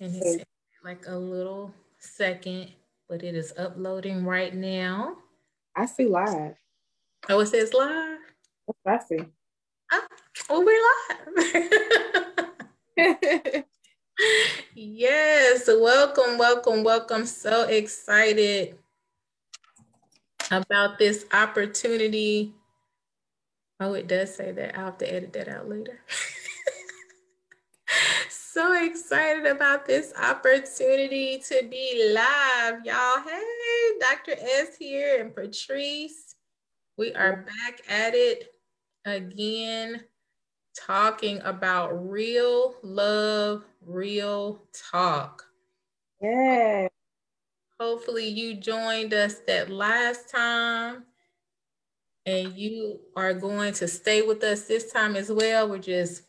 And it's like a little second, but it is uploading right now. I see live. Oh, it says live? I see. Oh, we're live. Yes, welcome. So excited about this opportunity. Oh, it does say that. I'll have to edit that out later. So excited about this opportunity to be live, y'all. Hey, Dr. S here and Patrice. We are back at it again, talking about real love, real talk. Yeah. Hopefully you joined us that last time and you are going to stay with us this time as well. We're just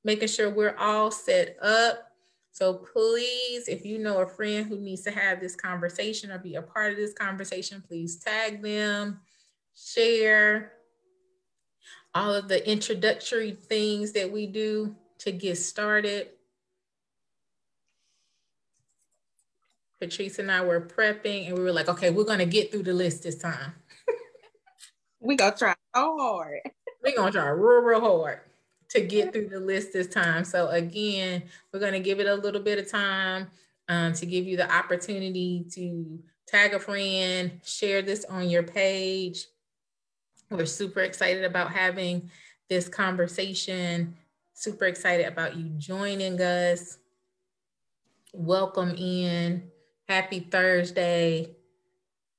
making sure we're all set up. So please, if you know a friend who needs to have this conversation or be a part of this conversation, please tag them, share all of the introductory things that we do to get started. Patrice and I were prepping and we were like, okay, we're going to get through the list this time. We're going to try so hard. We're going to try real hard to get through the list this time. So again, we're going to give it a little bit of time to give you the opportunity to tag a friend, share this on your page. We're super excited about having this conversation. Super excited about you joining us. Welcome in. Happy Thursday.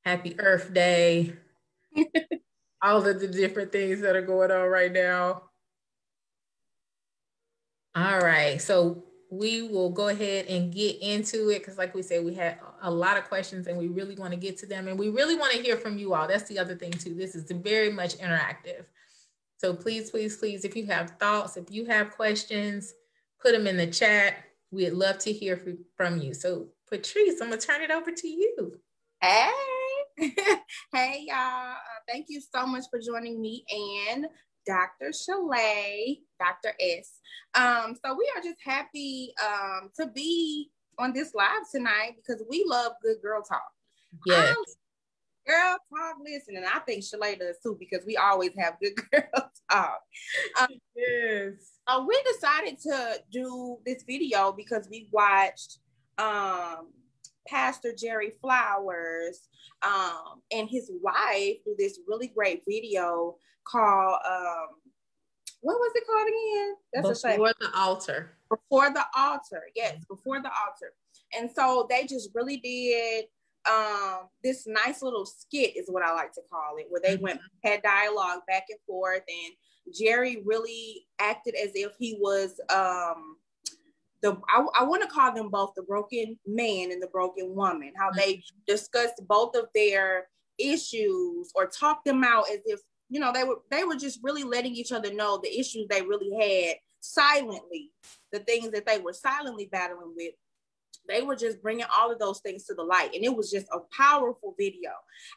Happy Earth Day. All of the different things that are going on right now. All right. So we will go ahead and get into it because like we said, we had a lot of questions and we really want to get to them and we really want to hear from you all. That's the other thing too. This is very much interactive. So please, if you have thoughts, if you have questions, put them in the chat. We'd love to hear from you. So Patrice, I'm going to turn it over to you. Hey. Hey, y'all. Thank you so much for joining me and Dr. Sha-Lai, Dr. S. So we are just happy to be on this live tonight because we love good girl talk. Yes. Girl talk, listen, and I think Sha-Lai does too because we always have good girl talk. Yes. We decided to do this video because we watched Pastor Jerry Flowers and his wife do this really great video called what was it called again? That's Before the Altar. Before the Altar. Yes, Before the Altar. And so they just really did this nice little skit is what I like to call it, where they had dialogue back and forth, and Jerry really acted as if he was I want to call them both the broken man and the broken woman, how they discussed both of their issues or talked them out as if, you know, they were just really letting each other know the issues they really had silently, the things that they were silently battling with. They were just bringing all of those things to the light. And it was just a powerful video.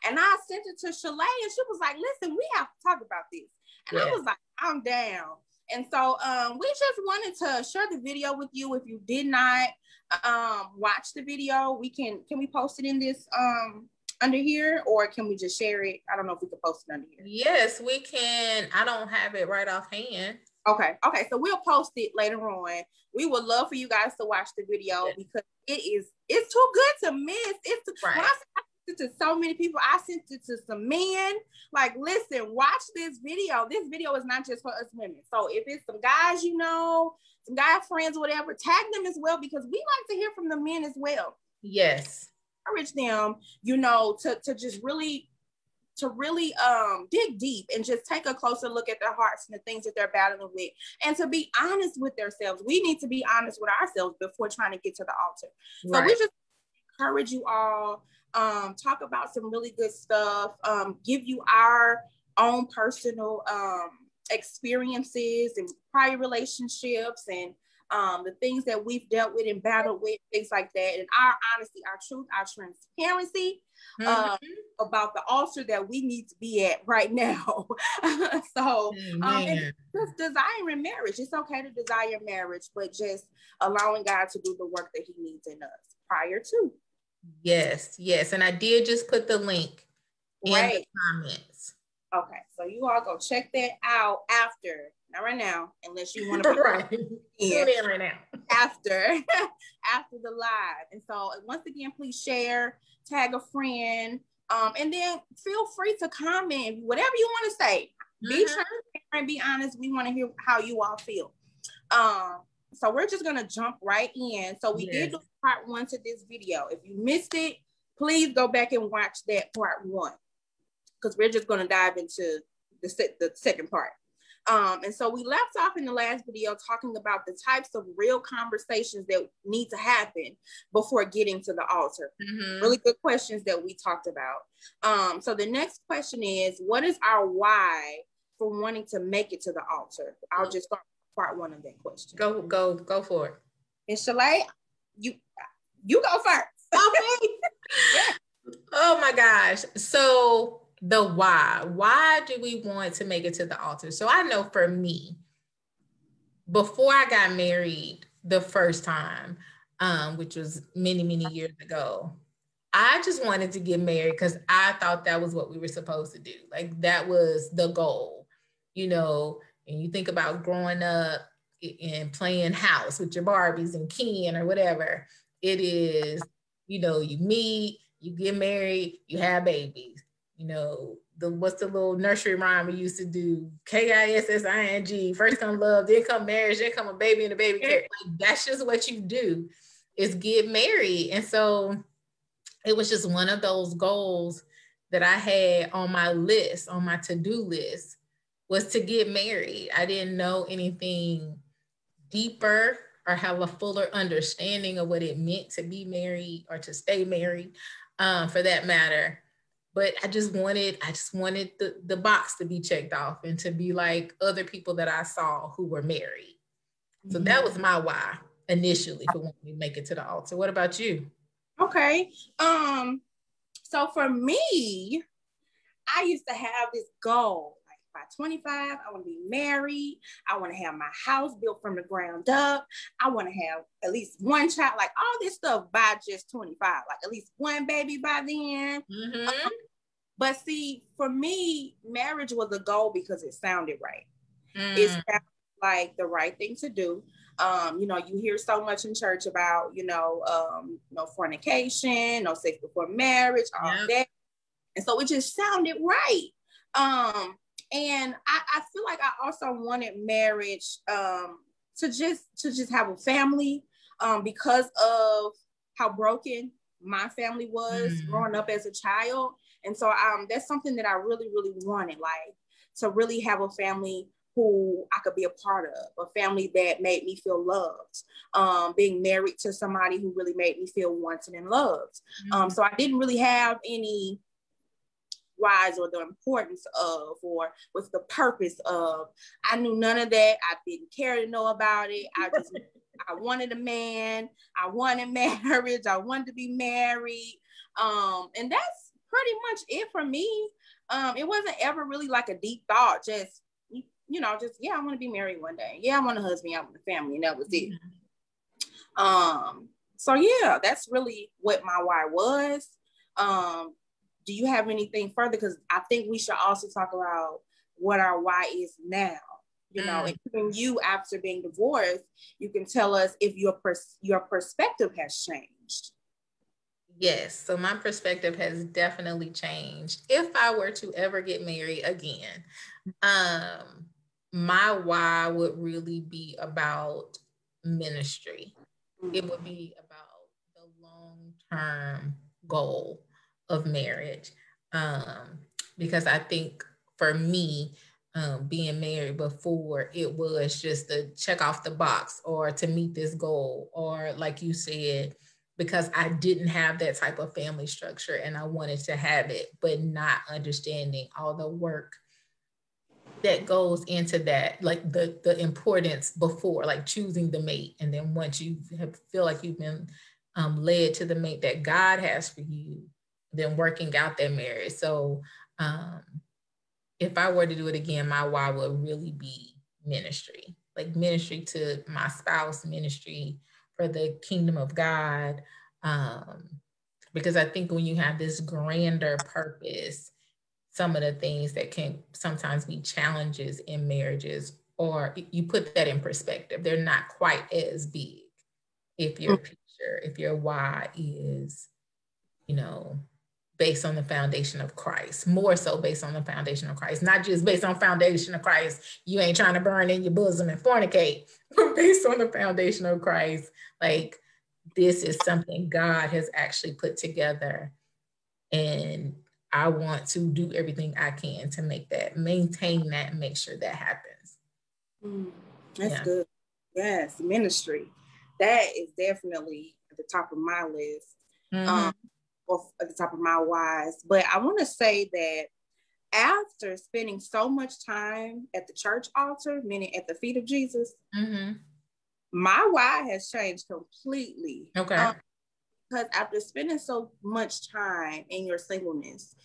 And I sent it to Sha-Lai and she was like, listen, we have to talk about this. And I was like, I'm down. And so we just wanted to share the video with you. If you did not watch the video, can we post it in this under here, or can we just share it? I don't know if we can post it under here. Yes, we can. I don't have it right offhand. Okay, so we'll post it later on. We would love for you guys to watch the video because it's too good to miss. When I sent it to so many people, I sent it to some men. Like, listen, watch this video. This video is not just for us women. So if it's some guys, you know, some guy friends or whatever, tag them as well because we like to hear from the men as well. Yes. Encourage them, you know, to just really dig deep and just take a closer look at their hearts and the things that they're battling with, and to be honest with themselves. We need to be honest with ourselves before trying to get to the altar. So we just encourage you all, talk about some really good stuff, give you our own personal experiences and prior relationships and the things that we've dealt with and battled with, things like that, and our honesty, our truth, our transparency about the altar that we need to be at right now. So, and just desiring marriage. It's okay to desire marriage, but just allowing God to do the work that He needs in us prior to. Yes, yes. And I did just put the link in the comments. Okay, so you all go check that out after, not right now, unless you want to tune in right now. After the live. And so once again, please share, tag a friend, and then feel free to comment whatever you want to say. Be transparent, be honest. We want to hear how you all feel. So we're just gonna jump right in. So we did do part 1 to this video. If you missed it, please go back and watch that part 1, because we're just gonna dive into the second part. And so we left off in the last video talking about the types of real conversations that need to happen before getting to the altar. Really good questions that we talked about. So the next question is, what is our why for wanting to make it to the altar? I'll just start with part 1 of that question. Go for it. And Sha-Lai, you go first. Okay. Oh my gosh. So the why do we want to make it to the altar? So I know for me, before I got married the first time, which was many years ago, I just wanted to get married because I thought that was what we were supposed to do. Like that was the goal, you know. And you think about growing up and playing house with your Barbies and Ken or whatever it is, you know, you meet, you get married, you have babies. You know, what's the little nursery rhyme we used to do? KISSING, first come love, then come marriage, then come a baby and a baby carriage. Like, that's just what you do, is get married. And so it was just one of those goals that I had on my list, on my to-do list, was to get married. I didn't know anything deeper or have a fuller understanding of what it meant to be married or to stay married, for that matter. But I just wanted the box to be checked off and to be like other people that I saw who were married. So that was my why initially for wanting to make it to the altar. What about you? Okay. So for me, I used to have this goal. Like by 25, I want to be married. I want to have my house built from the ground up. I want to have at least one child, like all this stuff by just 25, like at least one baby by then. But see, for me, marriage was a goal because it sounded right. It sounded like the right thing to do. You know, you hear so much in church about, no fornication, no sex before marriage, all that. And so it just sounded right. And I feel like I also wanted marriage to just have a family, because of how broken my family was growing up as a child. And so that's something that I really wanted, like to really have a family who I could be a part of, a family that made me feel loved, being married to somebody who really made me feel wanted and loved. So I didn't really have any whys or the importance of, or what's the purpose of. I knew none of that. I didn't care to know about it. I wanted a man. I wanted marriage. I wanted to be married. And that's pretty much it for me. It wasn't ever really like a deep thought. Just, I want to be married one day. Yeah, I want a husband. I want a family. And that was it. So yeah, that's really what my why was. Do you have anything further? Because I think we should also talk about what our why is now. Including you after being divorced, you can tell us if your perspective has changed. Yes, so my perspective has definitely changed. If I were to ever get married again, my why would really be about ministry. It would be about the long-term goal of marriage, because I think for me, being married before, it was just to check off the box or to meet this goal, or like you said, because I didn't have that type of family structure and I wanted to have it, but not understanding all the work that goes into that, like the importance before, like choosing the mate. And then once you feel like you've been led to the mate that God has for you, then working out that marriage. So if I were to do it again, my why would really be ministry, like ministry to my spouse, ministry for the kingdom of God. Because I think when you have this grander purpose, some of the things that can sometimes be challenges in marriages, or you put that in perspective, they're not quite as big if your picture, if your why is, based on the foundation of Christ, more so based on the foundation of Christ, not just based on foundation of Christ. You ain't trying to burn in your bosom and fornicate, but based on the foundation of Christ, like this is something God has actually put together, and I want to do everything I can to maintain that, and make sure that happens. That's good. Yes, ministry. That is definitely at the top of my list, or at the top of my whys. But I want to say that after spending so much time at the church altar, meaning at the feet of Jesus, my why has changed completely. Okay. Because after spending so much time in your singleness,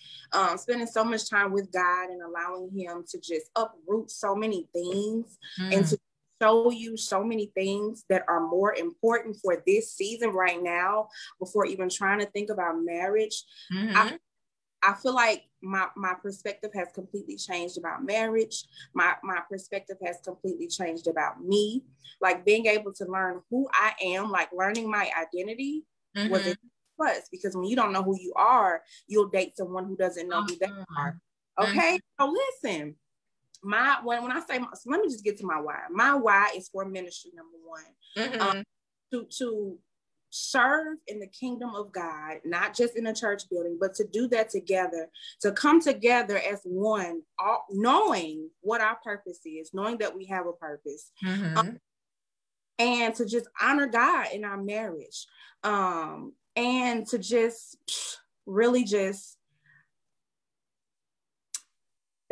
spending so much time with God and allowing him to just uproot so many things and to show you so many things that are more important for this season right now, before even trying to think about marriage, I feel like my perspective has completely changed about marriage. My perspective has completely changed about me. Like being able to learn who I am, like learning my identity was a plus, because when you don't know who you are, you'll date someone who doesn't know who they are. Okay, so listen, when I say, so let me just get to my why. My why is for ministry, number one, to serve in the kingdom of God, not just in a church building, but to do that together, to come together as one, all, knowing what our purpose is, knowing that we have a purpose, and to just honor God in our marriage, and to just really just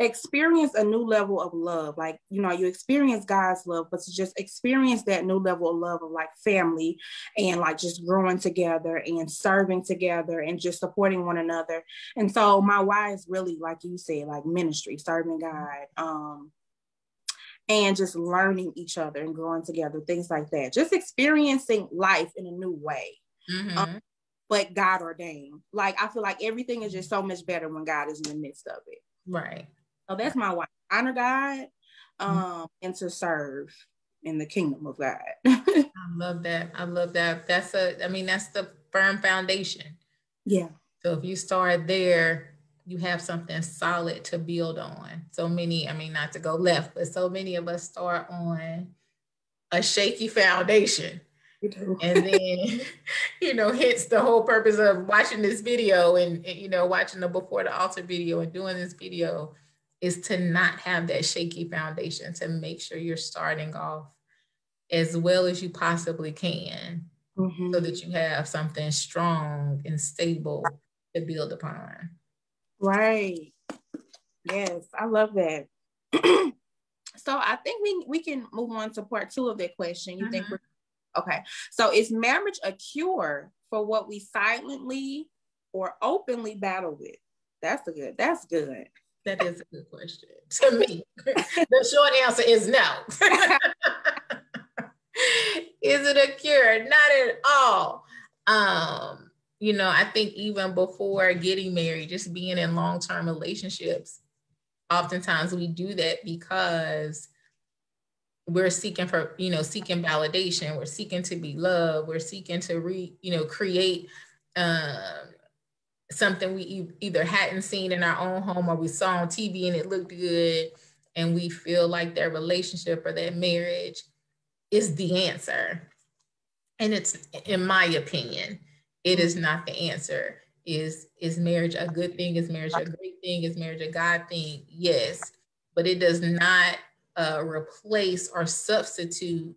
experience a new level of love. Like, you experience God's love, but to just experience that new level of love of like family, and like just growing together and serving together and just supporting one another. And so my why is really, like you said, like ministry, serving God, and just learning each other and growing together, things like that. Just experiencing life in a new way. But God ordained. Like, I feel like everything is just so much better when God is in the midst of it. Right. So that's my why. Honor God, and to serve in the kingdom of God. I love that. I love that. That's the firm foundation. Yeah. So if you start there, you have something solid to build on. So many, not to go left, but so many of us start on a shaky foundation. And then, hence the whole purpose of watching this video and watching the before the altar video and doing this video is to not have that shaky foundation, to make sure you're starting off as well as you possibly can, so that you have something strong and stable to build upon. Right. Yes, I love that. So I think we can move on to part 2 of that question. You think okay. So is marriage a cure for what we silently or openly battle with? That's good. That is a good question to me. The short answer is no. Is it a cure? Not at all. I think even before getting married, just being in long-term relationships, oftentimes we do that because we're seeking seeking validation. We're seeking to be loved. We're seeking to create something we either hadn't seen in our own home, or we saw on TV and it looked good, and we feel like that relationship or that marriage is the answer. And it's, in my opinion, it is not the answer. Is marriage a good thing? Is marriage a great thing? Is marriage a God thing? Yes, but it does not replace or substitute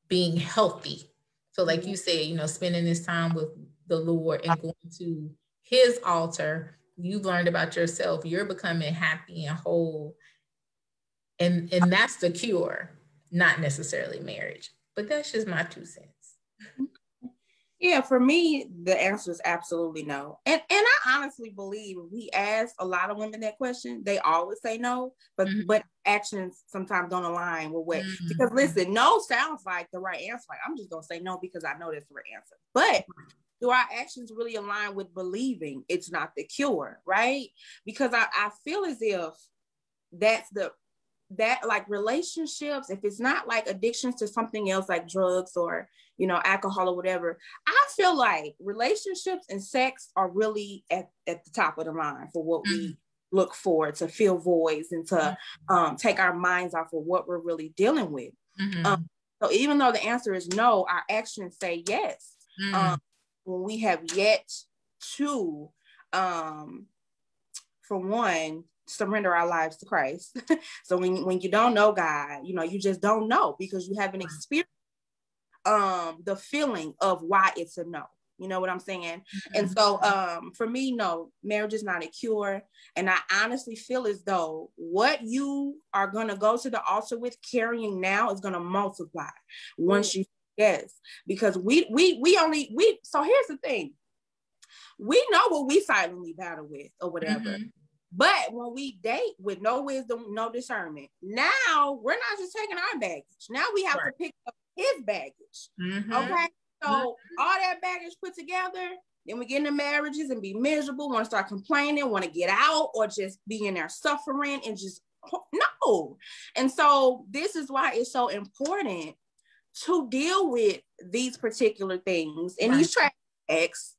being healthy. So like you said, spending this time with the Lord and going to his altar, you've learned about yourself. You're becoming happy and whole. And that's the cure, not necessarily marriage. But that's just my 2 cents. Yeah, for me, the answer is absolutely no. And I honestly believe if we ask a lot of women that question, they always say no, but actions sometimes don't align with what, because listen, no sounds like the right answer. Like, I'm just gonna say no because I know that's the right answer. But do our actions really align with believing it's not the cure, right? Because I feel as if that like relationships, if it's not like addictions to something else like drugs or, you know, alcohol or whatever, I feel like relationships and sex are really at the top of the line for what we look for to fill voids and to take our minds off of what we're really dealing with. So even though the answer is no, our actions say yes. When we have yet to, for one, surrender our lives to Christ. So when you don't know God, you know, you just don't know because you haven't experienced the feeling of why it's a no. You know what I'm saying? And so for me, no, marriage is not a cure. And I honestly feel as though what you are going to go to the altar with carrying now is going to multiply once you yes. Because we so here's the thing. We know what we silently battle with or whatever. But when we date with no wisdom, no discernment, now we're not just taking our baggage. Now we have to pick up his baggage. Okay. So all that baggage put together, then we get into marriages and be miserable, want to start complaining, want to get out, or just be in there suffering and just no. And so this is why it's so important to deal with these particular things and these trash bags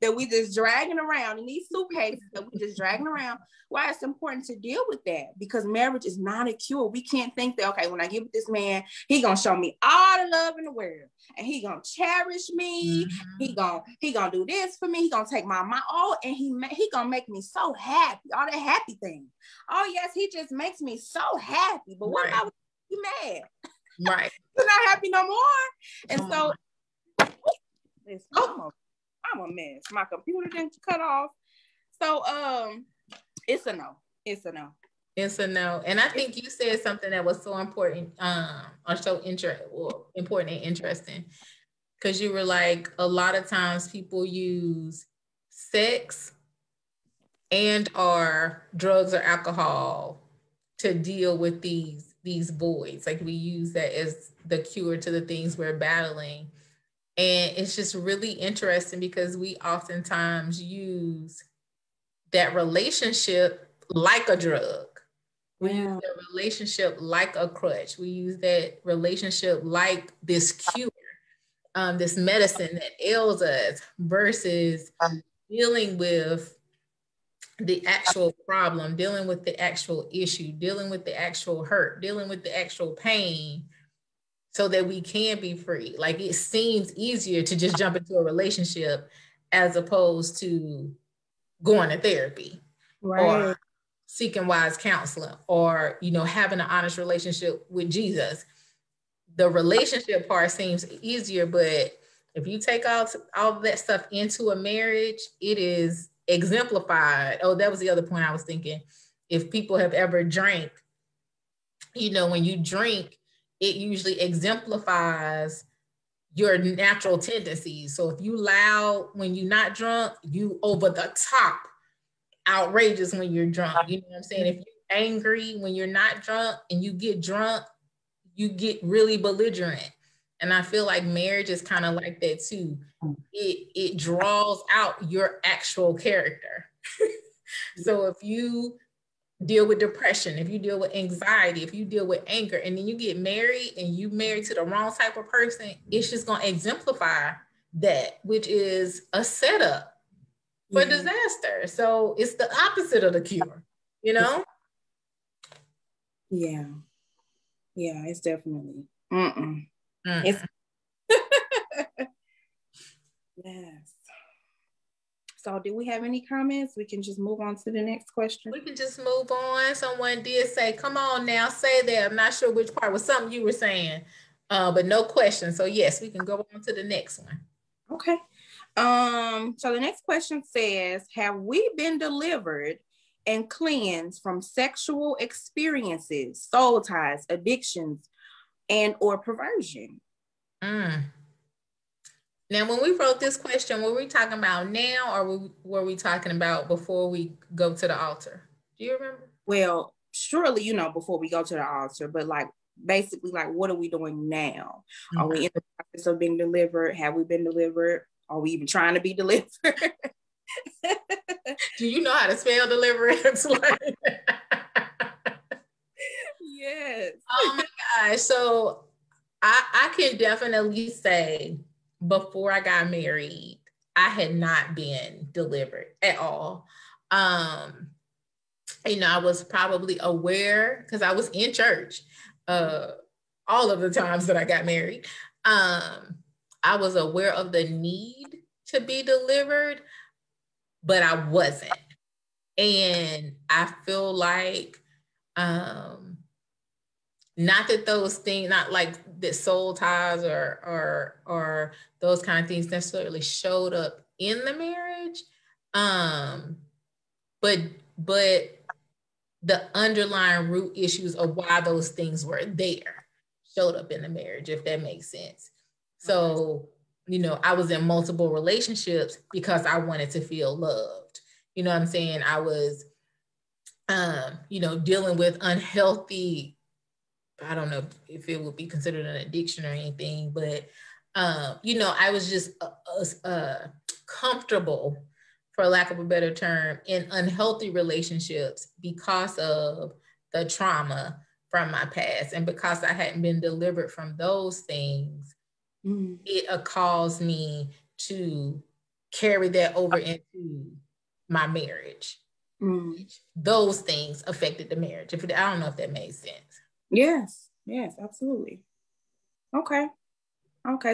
that we just dragging around, and these suitcases that we just dragging around. Why it's important to deal with that, because marriage is not a cure. We can't think that, okay, when I get with this man, he gonna show me all the love in the world and he gonna cherish me. He gonna do this for me. He gonna take my all, and he gonna make me so happy. All that happy thing. Oh yes, he just makes me so happy. But what about you mad? Right. You're not happy no more. And so I'm a mess. My computer didn't cut off. So it's a no. It's a no. It's a no. And I think you said something that was so important, or so important and interesting. Because you were like, a lot of times people use sex and or drugs or alcohol to deal with these voids. Like we use that as the cure to the things we're battling. And it's just really interesting because we oftentimes use that relationship like a drug. We use that relationship like a crutch. We use that relationship like this cure, this medicine that ails us, versus dealing with the actual problem, dealing with the actual issue, dealing with the actual hurt, dealing with the actual pain, so that we can be free. Like it seems easier to just jump into a relationship as opposed to going to therapy or seeking wise counseling, or, you know, having an honest relationship with Jesus. The relationship part seems easier, but if you take all of that stuff into a marriage, it is exemplified. Oh, that was the other point I was thinking. If people have ever drank, you know, when you drink, it usually exemplifies your natural tendencies. So if you loud when you're not drunk, you over the top outrageous when you're drunk. You know what I'm saying? If you're angry when you're not drunk and you get drunk, you get really belligerent. And I feel like marriage is kind of like that too. It draws out your actual character. So if you deal with depression, if you deal with anxiety, if you deal with anger, and then you get married and you married to the wrong type of person, it's just going to exemplify that, which is a setup for disaster. So it's the opposite of the cure, you know? Yeah. Yeah, it's definitely. It's yes. So do we have any comments? We can just move on to the next question. We can just move on. Someone did say, come on now, say that. I'm not sure which part was something you were saying, but no question. So yes, we can go on to the next one. Okay. So the next question says, have we been delivered and cleanse from sexual experiences, soul ties, addictions, and or perversion. Mm. Now, when we wrote this question, were we talking about now, or were we talking about before we go to the altar? Do you remember? Well, surely, you know, before we go to the altar, but like basically, like, what are we doing now? Okay. Are we in the process of being delivered? Have we been delivered? Are we even trying to be delivered? Do you know how to spell deliverance? Yes. Oh my gosh. So I can definitely say before I got married, I had not been delivered at all. You know, I was probably aware because I was in church all of the times that I got married. I was aware of the need to be delivered, but I wasn't. And I feel like not that those things, not like that soul ties or those kind of things necessarily showed up in the marriage. But the underlying root issues of why those things were there showed up in the marriage, if that makes sense. So, you know, I was in multiple relationships because I wanted to feel loved. You know what I'm saying? I was, you know, dealing with unhealthy, I don't know if it would be considered an addiction or anything, but, you know, I was just comfortable, for lack of a better term, in unhealthy relationships because of the trauma from my past. And because I hadn't been delivered from those things, it caused me to carry that over into my marriage. Those things affected the marriage. I don't know if that made sense. Yes, absolutely. Okay.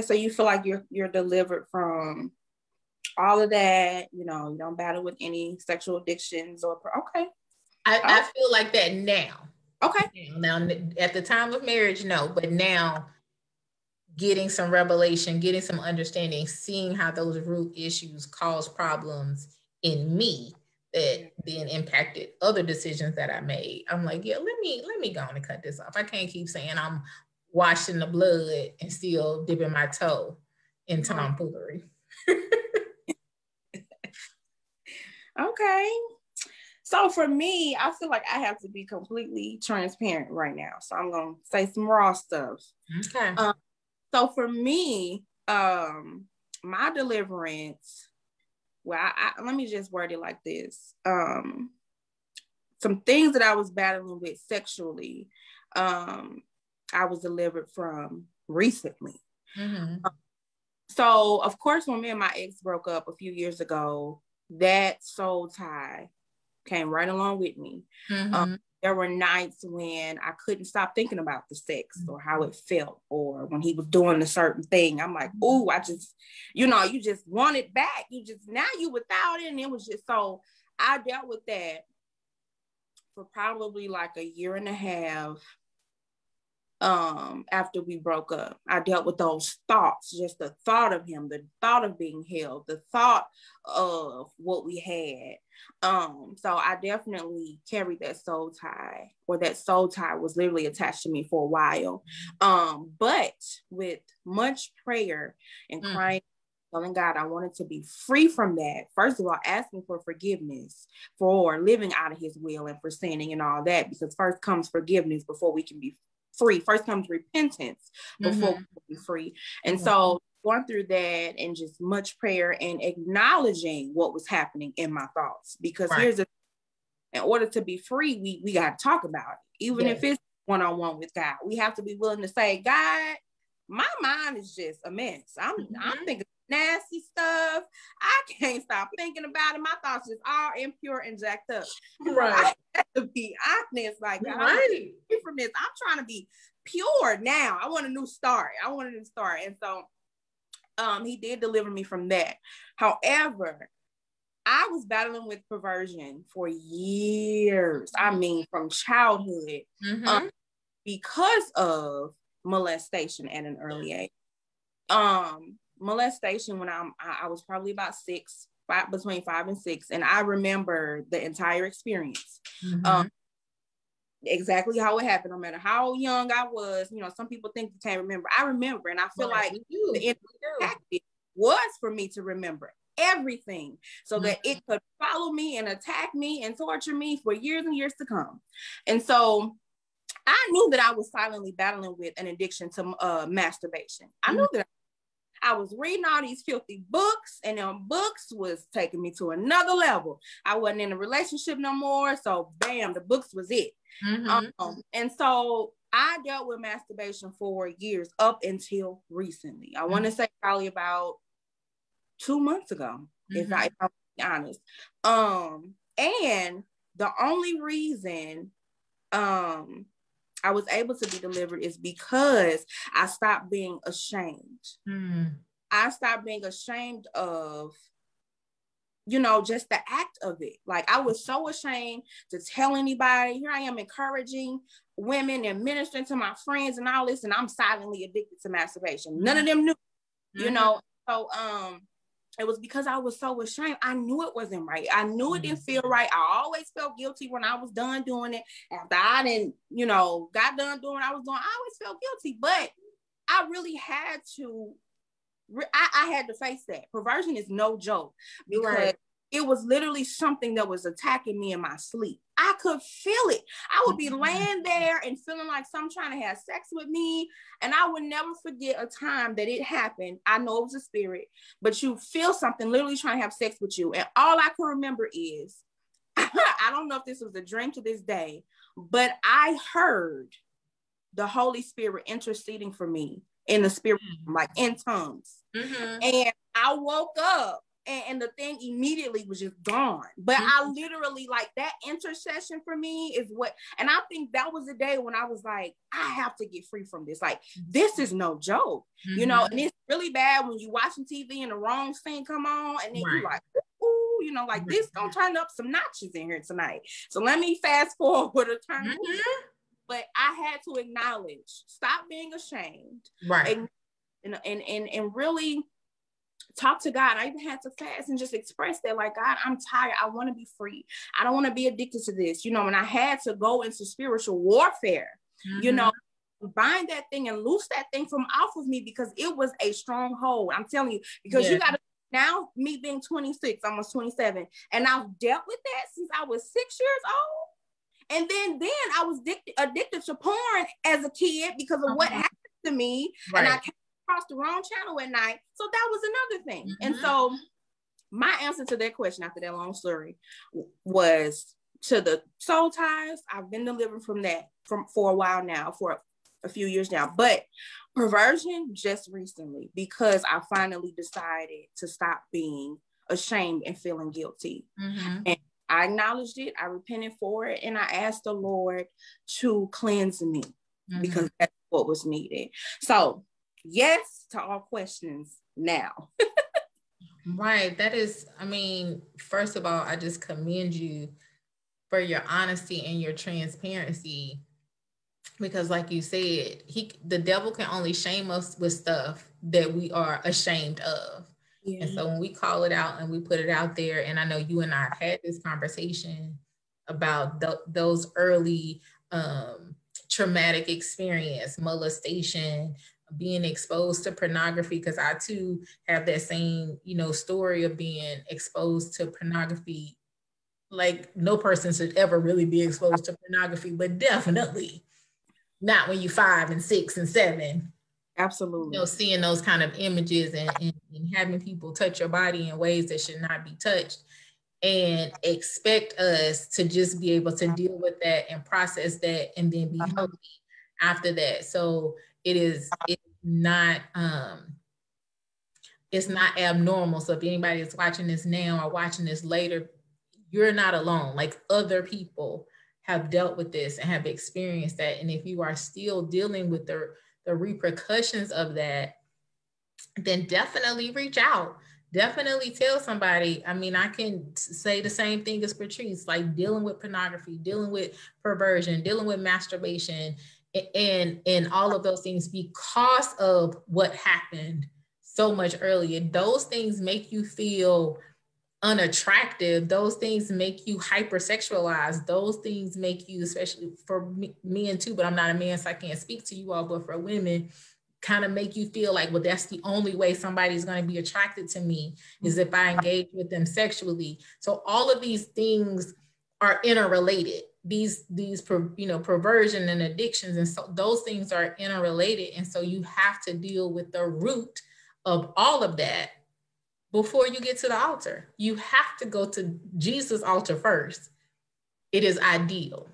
So you feel like you're delivered from all of that, you know, you don't battle with any sexual addictions or okay. I feel like that now. Okay. Now, at the time of marriage, no, but now getting some revelation, getting some understanding, seeing how those root issues cause problems in me that then impacted other decisions that I made. I'm like, yeah, let me go on and cut this off. I can't keep saying I'm washing the blood and still dipping my toe in tomfoolery. Okay. So for me, I feel like I have to be completely transparent right now. So I'm going to say some raw stuff. Okay. So for me, my deliverance, well, let me just word it like this. Some things that I was battling with sexually, I was delivered from recently. So of course, when me and my ex broke up a few years ago, that soul tie came right along with me. There were nights when I couldn't stop thinking about the sex or how it felt, or when he was doing a certain thing. I'm like, oh, I just, you know, you just want it back. Now you without it. And it was just, so I dealt with that for probably like a year and a half. After we broke up, I dealt with those thoughts, just the thought of him, the thought of being held, the thought of what we had. So I definitely carried that soul tie, or that soul tie was literally attached to me for a while. But with much prayer and crying, telling God I wanted to be free from that. First of all, asking for forgiveness for living out of his will and for sinning and all that, because first comes forgiveness before we can be free. First comes repentance before we can be free. And so going through that and just much prayer and acknowledging what was happening in my thoughts, because in order to be free, we got to talk about it. Even if it's one-on-one with God, we have to be willing to say, God, my mind is just a mess. I'm thinking nasty stuff. I can't stop thinking about it. My thoughts is all impure and jacked up. I have to be honest, like, God, from this, I'm trying to be pure now. I want a new start. And so he did deliver me from that. However, I was battling with perversion for years. I mean, from childhood, because of molestation at an early age. Molestation when I was probably about 6, between 5 and 6. And I remember the entire experience. Exactly how it happened, no matter how young I was. You know, some people think you can't remember. I remember, and I feel like the impact was for me to remember everything so that it could follow me and attack me and torture me for years and years to come. And so I knew that I was silently battling with an addiction to masturbation. I knew that I was reading all these filthy books, and them books was taking me to another level. I wasn't in a relationship no more, so bam, the books was it. And so I dealt with masturbation for years up until recently. I want to say probably about 2 months ago, if I'm honest. And the only reason I was able to be delivered is because I stopped being ashamed. I stopped being ashamed of, you know, just the act of it. Like, I was so ashamed to tell anybody. Here I am encouraging women and ministering to my friends and all this, and I'm silently addicted to masturbation. None of them knew, you know. So it was because I was so ashamed. I knew it wasn't right. I knew it didn't feel right. I always felt guilty when I was done doing it. After I didn't, you know, got done doing what I was doing, I always felt guilty. But I really had to, I had to face that. Perversion is no joke, because it was literally something that was attacking me in my sleep. I could feel it. I would be laying there and feeling like someone trying to have sex with me. And I would never forget a time that it happened. I know it was a spirit, but you feel something literally trying to have sex with you. And all I can remember is, I don't know if this was a dream to this day, but I heard the Holy Spirit interceding for me in the spirit, like in tongues. And I woke up, and the thing immediately was just gone. But I literally, like, that intercession for me is what, and I think that was the day when I was like, I have to get free from this. Like, this is no joke, you know. And it's really bad when you watching TV and the wrong thing come on, and then you like, ooh, you know, like, this gonna turn up some notches in here tonight. So let me fast forward a turn. But I had to acknowledge, stop being ashamed, and really talk to God. I even had to fast and just express that, like, God, I'm tired. I want to be free. I don't want to be addicted to this, you know. And I had to go into spiritual warfare, you know, bind that thing and loose that thing from off of me, because it was a stronghold. I'm telling you, because you got to, now me being 26, almost 27, and I've dealt with that since I was 6 years old. And then I was addicted to porn as a kid because of what happened to me. And I came across the wrong channel at night. So that was another thing. And so my answer to that question after that long story was, to the soul ties, I've been delivered from that for a while now, for a few years now. But perversion just recently, because I finally decided to stop being ashamed and feeling guilty. And I acknowledged it, I repented for it, and I asked the Lord to cleanse me, because that's what was needed. So yes to all questions now. Right. That is, I mean, first of all, I just commend you for your honesty and your transparency, because like you said, the devil can only shame us with stuff that we are ashamed of. And so when we call it out and we put it out there, and I know you and I have had this conversation about those early traumatic experience, molestation, being exposed to pornography, because I too have that same, you know, story of being exposed to pornography. Like, no person should ever really be exposed to pornography, but definitely not when you're 5 and 6 and 7. Absolutely. You know, seeing those kind of images and having people touch your body in ways that should not be touched, and expect us to just be able to deal with that and process that and then be healthy after that. So it's not abnormal. So if anybody is watching this now or watching this later, you're not alone. Like, other people have dealt with this and have experienced that. And if you are still dealing with the repercussions of that, then definitely reach out. Definitely tell somebody. I mean, I can say the same thing as Patrice, like dealing with pornography, dealing with perversion, dealing with masturbation, and all of those things because of what happened so much earlier. Those things make you feel unattractive. Those things make you hypersexualized. Those things make you, especially for men too, but I'm not a man, so I can't speak to you all, but for women, kind of make you feel like, well, that's the only way somebody's going to be attracted to me is if I engage with them sexually. So all of these things are interrelated. These perversion and addictions, and so those things are interrelated. And so you have to deal with the root of all of that before you get to the altar. You have to go to Jesus' altar first. It is ideal.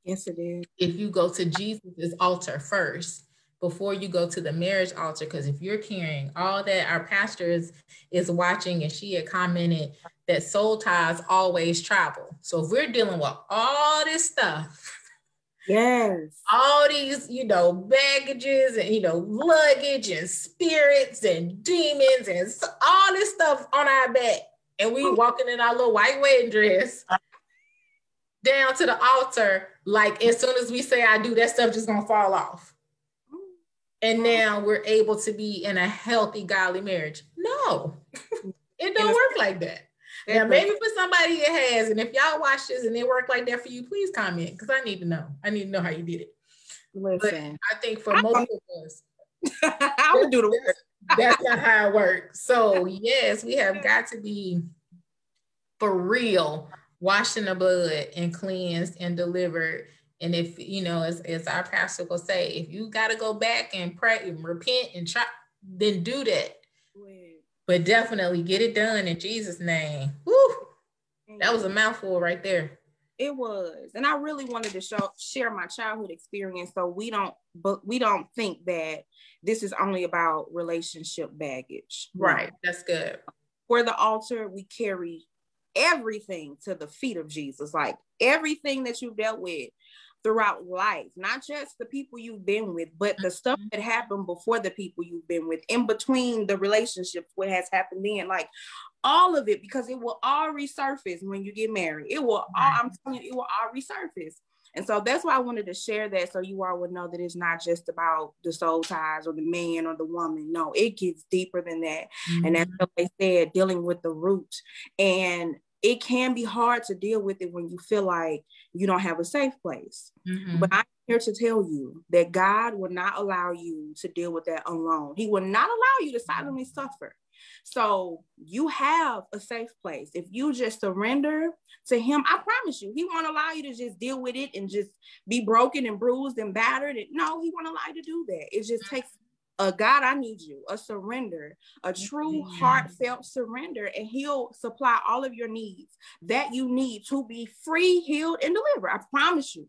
Yes, it is. If you go to Jesus' altar first before you go to the marriage altar, because if you're carrying all that, our pastor is watching, and she had commented that soul ties always travel. So if we're dealing with all this stuff, yes, all these, baggages and, luggage and spirits and demons and all this stuff on our back, and we walking in our little white wedding dress down to the altar, like as soon as we say I do, that stuff just gonna fall off. And now we're able to be in a healthy, godly marriage. No, it don't work like that. Now, maybe for somebody it has, and if y'all watch this and it worked like that for you, please comment, because I need to know. I need to know how you did it. Listen, but I think for most of us, I would do the work. That's not how it works. So yes, we have got to be for real, washed in the blood and cleansed and delivered. And if, as our pastor will say, if you got to go back and pray and repent and try, then do that. But definitely get it done in Jesus' name. Woo! That was a mouthful right there. It was. And I really wanted to share my childhood experience so we don't think that this is only about relationship baggage. Right. No. That's good. For the altar, we carry everything to the feet of Jesus, like everything that you've dealt with throughout life, not just the people you've been with, but the stuff that happened before the people you've been with, in between the relationships, what has happened then, like all of it, because it will all resurface when you get married. It will all, I'm telling you, it will all resurface. And so that's why I wanted to share that, so you all would know that it's not just about the soul ties or the man or the woman. No, it gets deeper than that. Mm-hmm. And that's what they said, dealing with the root. And it can be hard to deal with it when you feel like you don't have a safe place. Mm-hmm. But I'm here to tell you that God will not allow you to deal with that alone. He will not allow you to silently suffer. So you have a safe place. If you just surrender to him, I promise you, he won't allow you to just deal with it and just be broken and bruised and battered. No, he won't allow you to do that. It just takes a God, I need you, a surrender, a true heartfelt surrender, and he'll supply all of your needs that you need to be free, healed, and delivered. I promise you,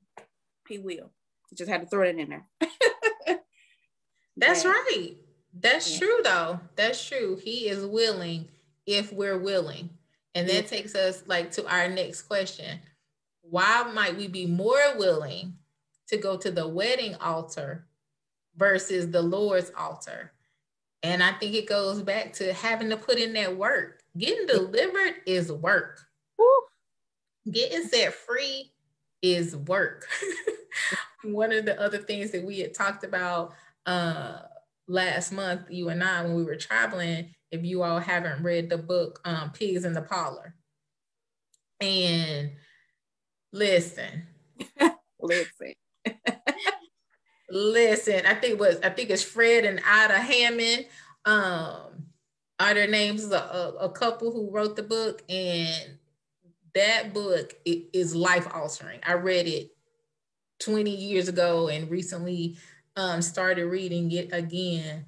he will. You just had to throw it in there. That's right. That's true, though. That's true. He is willing if we're willing. And that takes us to our next question. Why might we be more willing to go to the wedding altar versus the Lord's altar? And I think it goes back to having to put in that work. Getting delivered is work. Woo. Getting set free is work. One of the other things that we had talked about last month, you and I, when we were traveling, if you all haven't read the book, Pigs in the Parlor. And listen. Listen, I think it's Fred and Ida Hammond. Are their names a couple who wrote the book, and that book is life altering. I read it 20 years ago and recently started reading it again.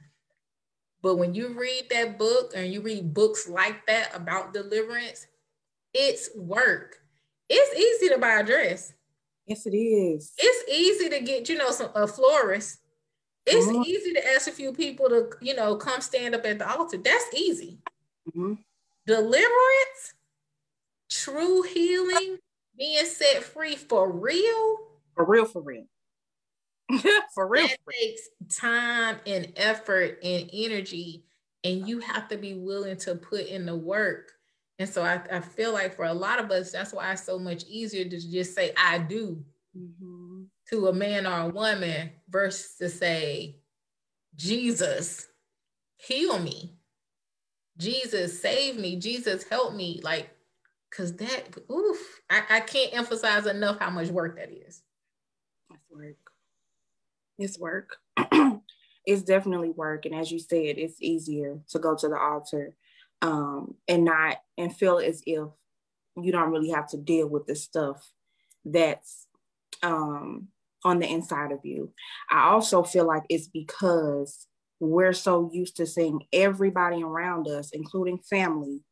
But when you read that book and you read books like that about deliverance, it's work. It's easy to buy a dress. Yes, it is. It's easy to get, a florist. It's easy to ask a few people to, come stand up at the altar. That's easy. Mm-hmm. Deliverance, true healing, being set free for real. For real. For real. That takes time and effort and energy, and you have to be willing to put in the work. And so I feel like for a lot of us, that's why it's so much easier to just say, I do, to a man or a woman versus to say, Jesus, heal me. Jesus, save me. Jesus, help me. Like, because I can't emphasize enough how much work that is. It's work. It's work. It's definitely work. And as you said, it's easier to go to the altar and feel as if you don't really have to deal with the stuff that's on the inside of you. I also feel like it's because we're so used to seeing everybody around us, including family,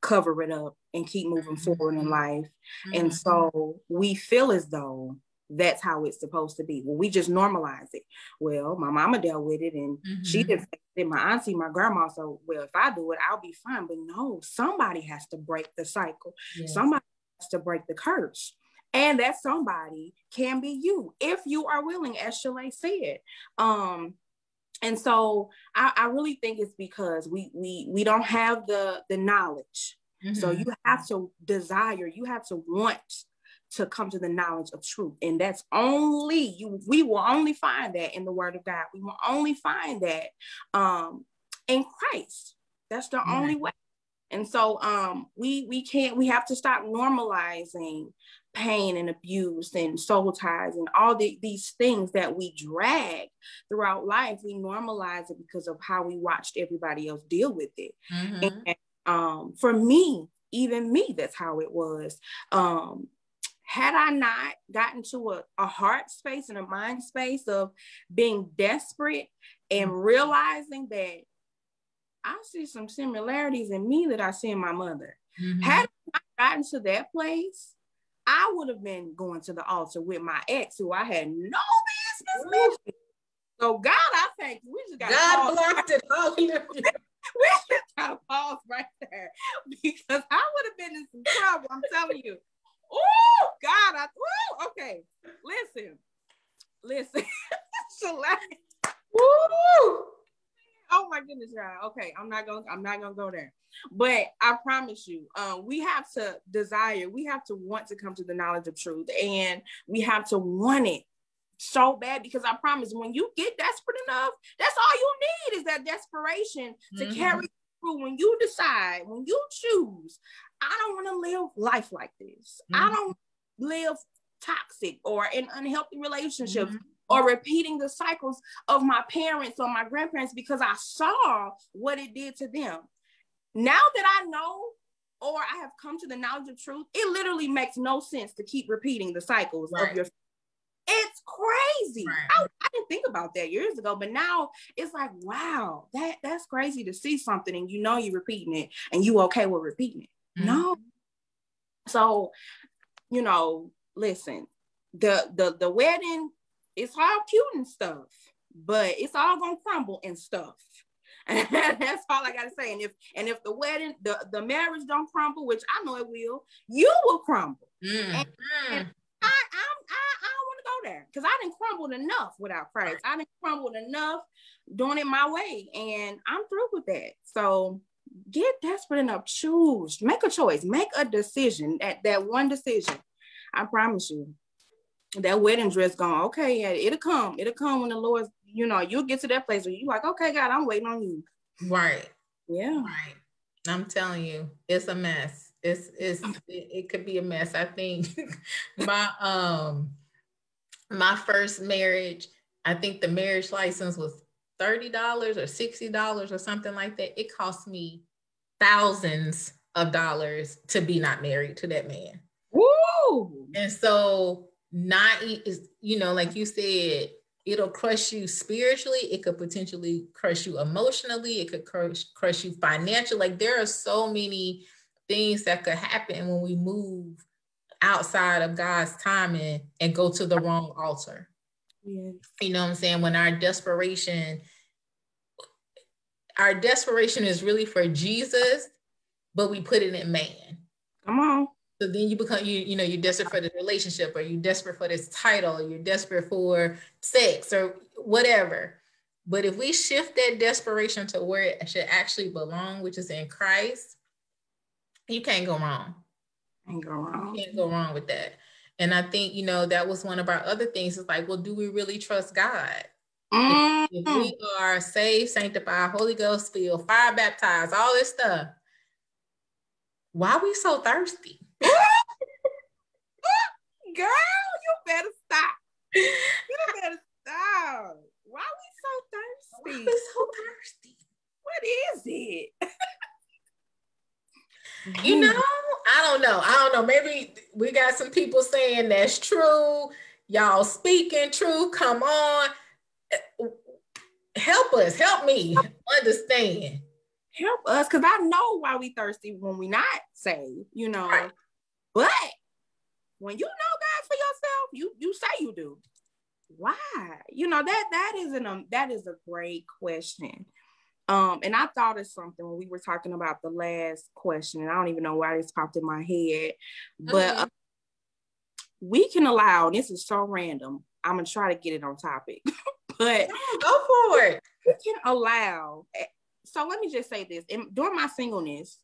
cover it up and keep moving forward in life. And so we feel as though that's how it's supposed to be. Well, we just normalize it. Well, my mama dealt with it and she did it, my auntie, my grandma. So, well, if I do it, I'll be fine. But no, somebody has to break the cycle. Yes. Somebody has to break the curse. And that somebody can be you, if you are willing, as Sha-Lai said. And so I really think it's because we don't have the knowledge. So you have to desire, you have to want to come to the knowledge of truth. And that's we will only find that in the Word of God. We will only find that in Christ. That's the only way. And so we have to stop normalizing pain and abuse and soul ties and all these things that we drag throughout life. We normalize it because of how we watched everybody else deal with it. And for me, even me, that's how it was. Had I not gotten to a heart space and a mind space of being desperate and realizing that I see some similarities in me that I see in my mother. Had I not gotten to that place, I would have been going to the altar with my ex, who I had no business with. So God, I thank you. We just got God blocked it. Hallelujah. We just got to pause right there because I would have been in some trouble. I'm telling you. Oh God, okay. Listen. Sha-Lai. Woo! Oh my goodness, y'all. Okay, I'm not gonna go there. But I promise you, we have to desire, we have to want to come to the knowledge of truth, and we have to want it so bad, because I promise when you get desperate enough, that's all you need is that desperation to carry through. When you decide, when you choose, I don't want to live life like this. I don't live toxic or in unhealthy relationships. Or repeating the cycles of my parents or my grandparents because I saw what it did to them. Now that I know, or I have come to the knowledge of truth, it literally makes no sense to keep repeating the cycles of your. It's crazy. I didn't think about that years ago, but now it's like, wow, that's crazy to see something and you know you're repeating it and you okay with repeating it. No. So, listen, the wedding, it's all cute and stuff, but it's all gonna crumble and stuff. And that's all I gotta say. And if the wedding, the marriage don't crumble, which I know it will, you will crumble. And I don't want to go there because I didn't crumble enough without Christ. I didn't crumble enough doing it my way, and I'm through with that. So get desperate enough, choose, make a choice, make a decision. That one decision, I promise you. That wedding dress gone. Okay, yeah, it'll come when the Lord, you'll get to that place where you're like, okay, God, I'm waiting on you. Right. Yeah. Right. I'm telling you, it's a mess. It could be a mess. I think my first marriage, I think the marriage license was $30 or $60 or something like that. It cost me thousands of dollars to be not married to that man. Woo! And so like you said, it'll crush you spiritually. It could potentially crush you emotionally. It could crush you financially. Like there are so many things that could happen when we move outside of God's timing and go to the wrong altar. Yes. You know what I'm saying? When our desperation is really for Jesus, but we put it in man. Come on. So then you become, you're desperate for the relationship, or you're desperate for this title, or you're desperate for sex or whatever. But if we shift that desperation to where it should actually belong, which is in Christ, you can't go wrong. You can't go wrong with that. And I think, that was one of our other things. It's like, well, do we really trust God? If we are saved, sanctified, Holy Ghost filled, fire baptized, all this stuff, why are we so thirsty? Girl, you better stop. You better stop. Why are we so thirsty? Why are we so thirsty? What is it? You know, I don't know. Maybe we got some people saying that's true. Y'all speaking true. Come on. Help us. Help me understand. Help us, because I know why we thirsty when we not saved, you know. Right. But when you know God for yourself, you say you do. Why? You know, that is a great question. And I thought of something when we were talking about the last question, and I don't even know why this popped in my head, but we can allow, this is so random, I'm gonna try to get it on topic, but go for it. We can allow, so let me just say this, during my singleness,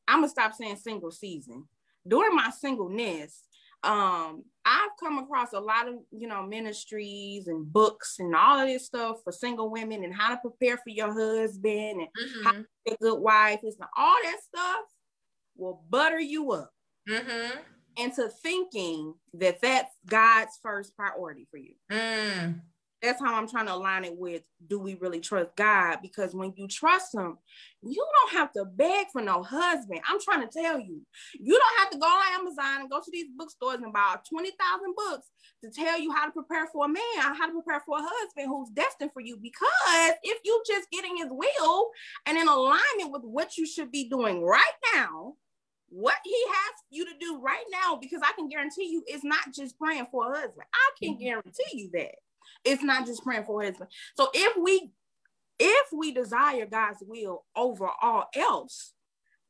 I'm gonna stop saying single season. During my singleness, I've come across a lot of, you know, ministries and books and all of this stuff for single women and how to prepare for your husband and how to be a good wife. Listen, all that stuff will butter you up into thinking that that's God's first priority for you. That's how I'm trying to align it with, do we really trust God? Because when you trust him, you don't have to beg for no husband. I'm trying to tell you, you don't have to go on Amazon and go to these bookstores and buy 20,000 books to tell you how to prepare for a man, how to prepare for a husband who's destined for you. Because if you just get in his will and in alignment with what you should be doing right now, what he has you to do right now, because I can guarantee you it's not just praying for a husband. I can guarantee you that. It's not just praying for a husband. So if we desire God's will over all else,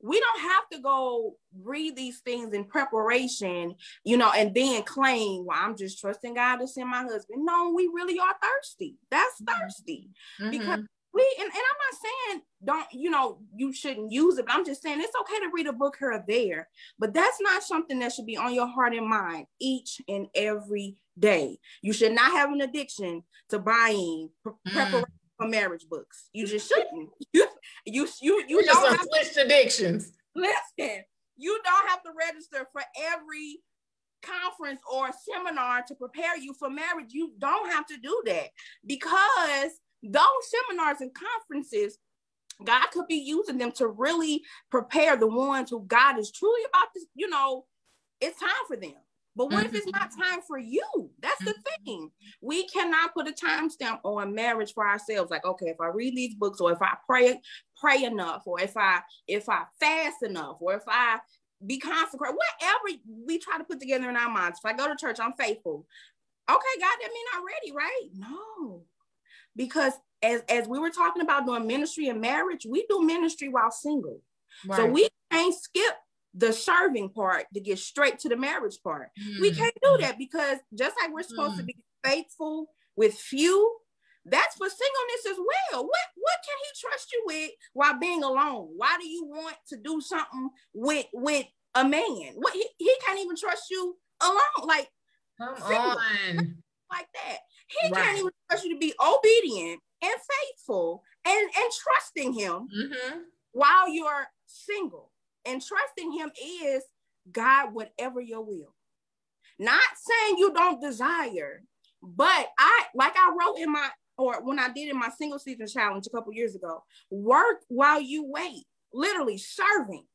we don't have to go read these things in preparation, you know, and then claim, well, I'm just trusting God to send my husband. No, we really are thirsty. That's thirsty. Because and I'm not saying don't, you know, you shouldn't use it, but I'm just saying it's okay to read a book here or there, but that's not something that should be on your heart and mind each and every day. You should not have an addiction to buying preparation for marriage books. You just shouldn't. You don't have switched addictions. Listen, you don't have to register for every conference or seminar to prepare you for marriage. You don't have to do that, because those seminars and conferences, God could be using them to really prepare the ones who God is truly about this, you know, it's time for them. But what if it's not time for you? That's the thing. We cannot put a timestamp on marriage for ourselves. Like, okay, if I read these books, or if I pray enough, or if I fast enough, or if I be consecrated, whatever we try to put together in our minds. If I go to church, I'm faithful. Okay, God, that means I'm ready, right? No. Because as we were talking about doing ministry and marriage, we do ministry while single. Right. So we can't skip the serving part to get straight to the marriage part. We can't do that, because just like we're supposed to be faithful with few, that's for singleness as well. What can he trust you with while being alone? Why do you want to do something with a man? What he can't even trust you alone. Like, come on. Like that. He can't even trust you to be obedient and faithful and trusting him while you're single. And trusting him is, God, whatever your will. Not saying you don't desire, but I wrote when I did in my single season challenge a couple years ago, work while you wait. Literally serving.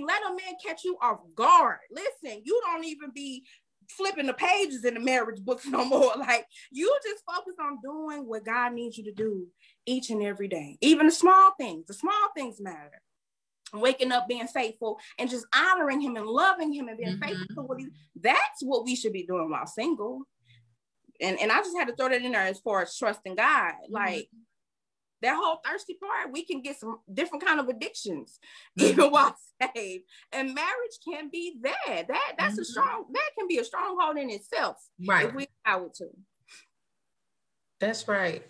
Let a man catch you off guard. Listen, you don't even be flipping the pages in the marriage books no more. Like, you just focus on doing what God needs you to do each and every day. Even the small things matter. Waking up, being faithful, and just honoring him and loving him and being faithful with him. That's what we should be doing while single. And I just had to throw that in there as far as trusting God. Like, that whole thirsty part, we can get some different kind of addictions even while saved. And marriage can be that. That's that can be a stronghold in itself. Right. If we allow it to. That's right.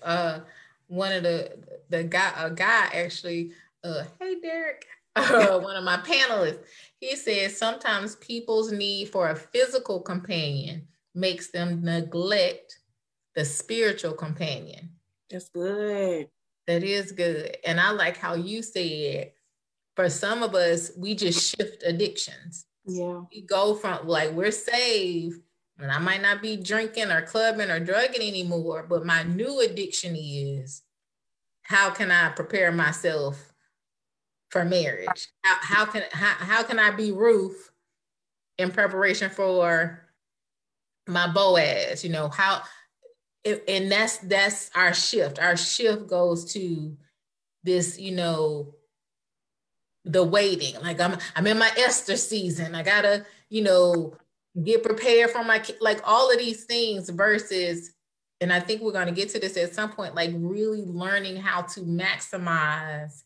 One of a guy actually, hey Derek, one of my panelists, he says sometimes people's need for a physical companion makes them neglect the spiritual companion. That's good. That is good. And I like how you said, for some of us, we just shift addictions. Yeah. We go from like, we're saved, and I might not be drinking or clubbing or drugging anymore, but my new addiction is, how can I prepare myself for marriage? How can I be Ruth in preparation for my Boaz? You know, and that's our shift. Our shift goes to this, you know, the waiting. Like I'm in my Esther season. I gotta, you know, get prepared for my kid. Like all of these things versus, and I think we're going to get to this at some point, like really learning how to maximize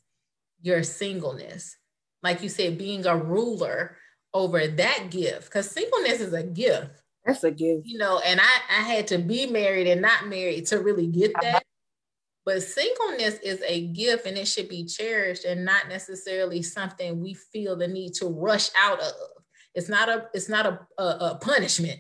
your singleness. Like you said, being a ruler over that gift, because singleness is a gift. That's a gift. You know, and I had to be married and not married to really get that. But singleness is a gift, and it should be cherished and not necessarily something we feel the need to rush out of. It's not a punishment.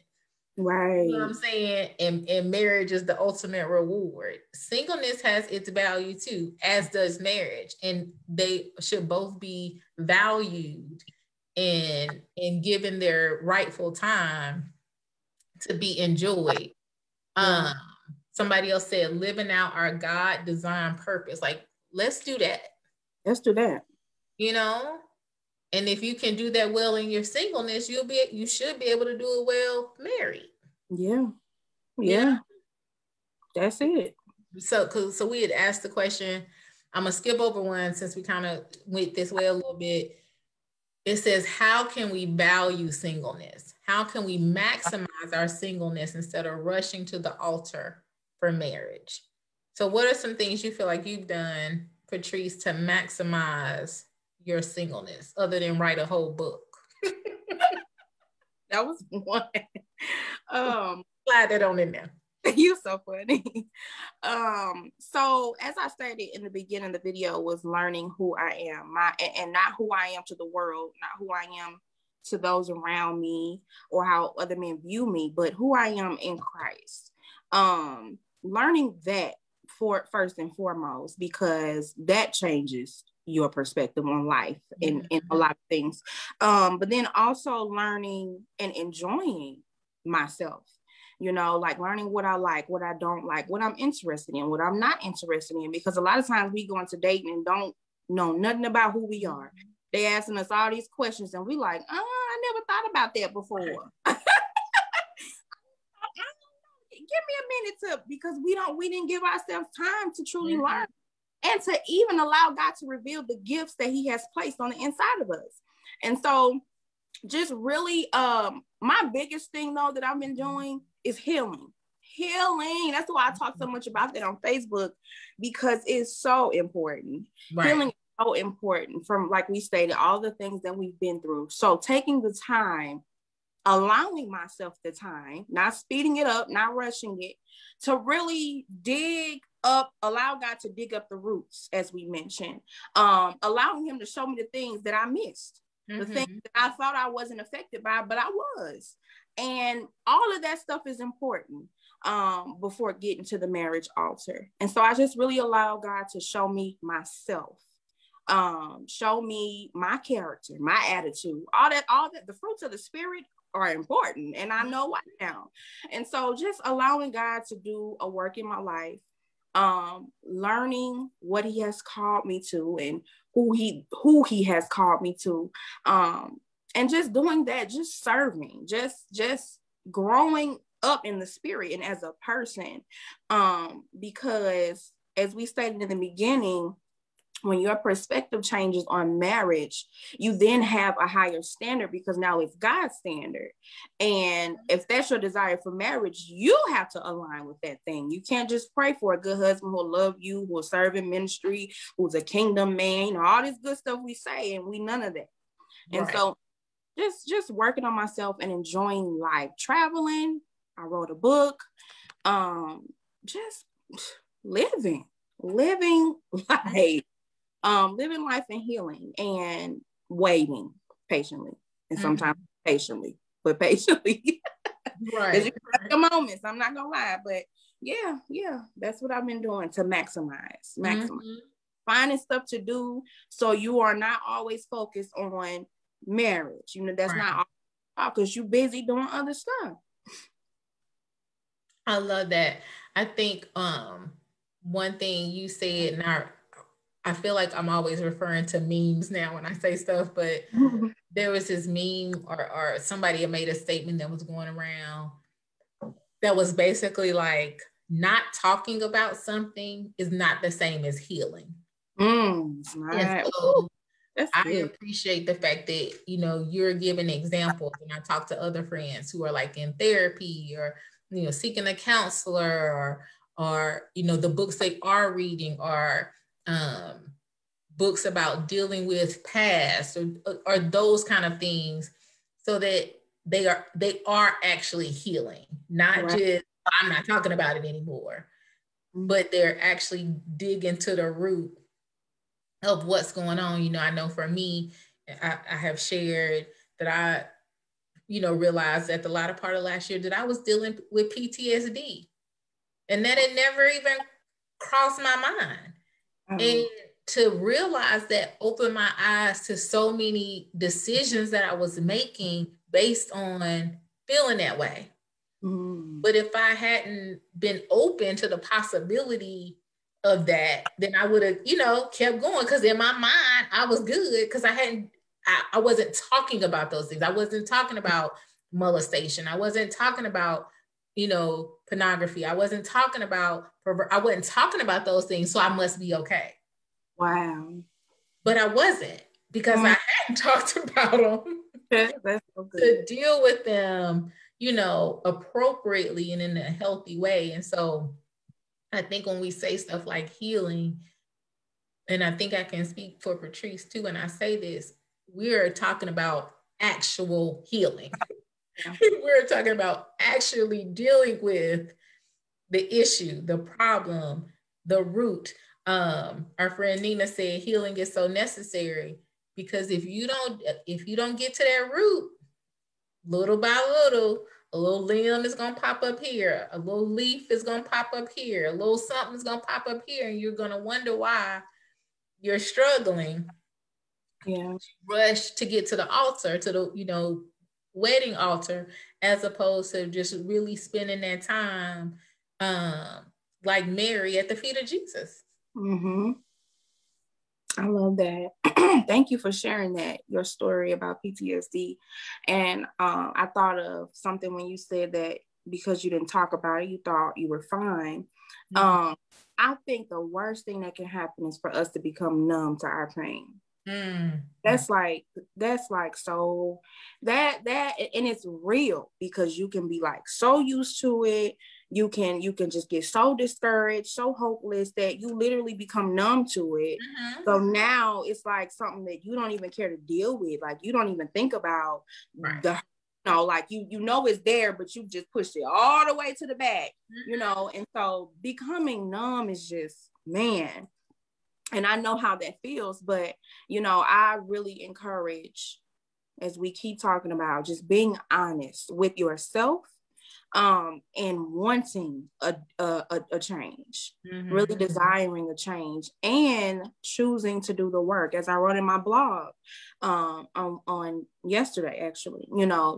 Right. You know what I'm saying? And marriage is the ultimate reward. Singleness has its value too, as does marriage. And they should both be valued and given their rightful time to be enjoyed. Yeah. Somebody else said, living out our God-designed purpose. Like, let's do that. Let's do that. You know? And if you can do that well in your singleness, you should be able to do it well married. Yeah. Yeah. That's it. So we had asked the question, I'm going to skip over one since we kind of went this way a little bit. It says, how can we value singleness? How can we maximize our singleness instead of rushing to the altar for marriage? So what are some things you feel like you've done, Patrice, to maximize your singleness other than write a whole book? That was one. Slide that on in there. You're so funny. So as I stated in the beginning of the video, was learning who I am, and not who I am to the world, not who I am to those around me or how other men view me, but who I am in Christ. Learning that for first and foremost, because that changes your perspective on life and a lot of things. But then also learning and enjoying myself, you know, like learning what I like, what I don't like, what I'm interested in, what I'm not interested in, because a lot of times we go into dating and don't know nothing about who we are. They asking us all these questions and we like, I never thought about that before. Give me a minute because we didn't give ourselves time to truly learn and to even allow God to reveal the gifts that he has placed on the inside of us. And so just really, my biggest thing though that I've been doing is healing. That's why I talk so much about that on Facebook, because it's so important. Right. Healing is so important, from, like we stated, all the things that we've been through. So taking the time, allowing myself the time, not speeding it up, not rushing it, to really dig up, allow God to dig up the roots, as we mentioned, allowing him to show me the things that I missed, the things that I thought I wasn't affected by, but I was. And all of that stuff is important before getting to the marriage altar. And so I just really allow God to show me myself, show me my character, my attitude, all that, the fruits of the spirit are important. And I know why now. And so just allowing God to do a work in my life, learning what he has called me to and who he has called me to, and just doing that, just serving, just growing up in the spirit and as a person, because as we stated in the beginning, when your perspective changes on marriage, you then have a higher standard, because now it's God's standard. And if that's your desire for marriage, you have to align with that thing. You can't just pray for a good husband who will love you, who will serve in ministry, who's a kingdom man, you know, all this good stuff we say, and we none of that. Right. And so just working on myself and enjoying life, traveling. I wrote a book, just living life. Living life and healing and waiting patiently, and sometimes patiently. Right. You have your moments, I'm not gonna lie, but Yeah. That's what I've been doing to maximize. Finding stuff to do so you are not always focused on marriage. That's not all, because you're busy doing other stuff. I love that. I think one thing you said, and I feel like I'm always referring to memes now when I say stuff, but there was this meme or somebody had made a statement that was going around that was basically like, not talking about something is not the same as healing. Right. So I appreciate the fact that, you're giving examples, and I talk to other friends who are like in therapy or, seeking a counselor or, the books they are reading are books about dealing with past or those kind of things, so that they are actually healing, not just, I'm not talking about it anymore, but they're actually digging to the root of what's going on. I know for me, I have shared that I, realized at the latter part of last year that I was dealing with PTSD, and that it never even crossed my mind. And to realize that opened my eyes to so many decisions that I was making based on feeling that way. But if I hadn't been open to the possibility of that, then I would have, kept going. Because in my mind, I was good because I wasn't talking about those things. I wasn't talking about molestation. I wasn't talking about, pornography. I wasn't talking about those things. So I must be okay. Wow. But I wasn't, because I hadn't talked about them. That's so good. To deal with them, appropriately and in a healthy way. And so I think when we say stuff like healing, and I think I can speak for Patrice too, when I say this, we're talking about actual healing. We're talking about actually dealing with the issue, the problem, the root. Our friend Nina said healing is so necessary, because if you don't get to that root, little by little, a little limb is going to pop up here, a little leaf is going to pop up here, a little something is going to pop up here, and you're going to wonder why you're struggling. Rush to get to the altar, to the wedding altar, as opposed to just really spending that time like Mary at the feet of Jesus. I love that. Thank you for sharing your story about PTSD. And I thought of something when you said that because you didn't talk about it, you thought you were fine. I think the worst thing that can happen is for us to become numb to our pain. That's like so that and it's real, because you can be like so used to it. You can just get so discouraged, so hopeless, that you literally become numb to it. So now it's like something that you don't even care to deal with. Like, you don't even think about like it's there, but you just pushed it all the way to the back, and so becoming numb is just, man. And I know how that feels, but, I really encourage, as we keep talking about, just being honest with yourself, and wanting a change, really desiring a change, and choosing to do the work. As I wrote in my blog on yesterday, actually,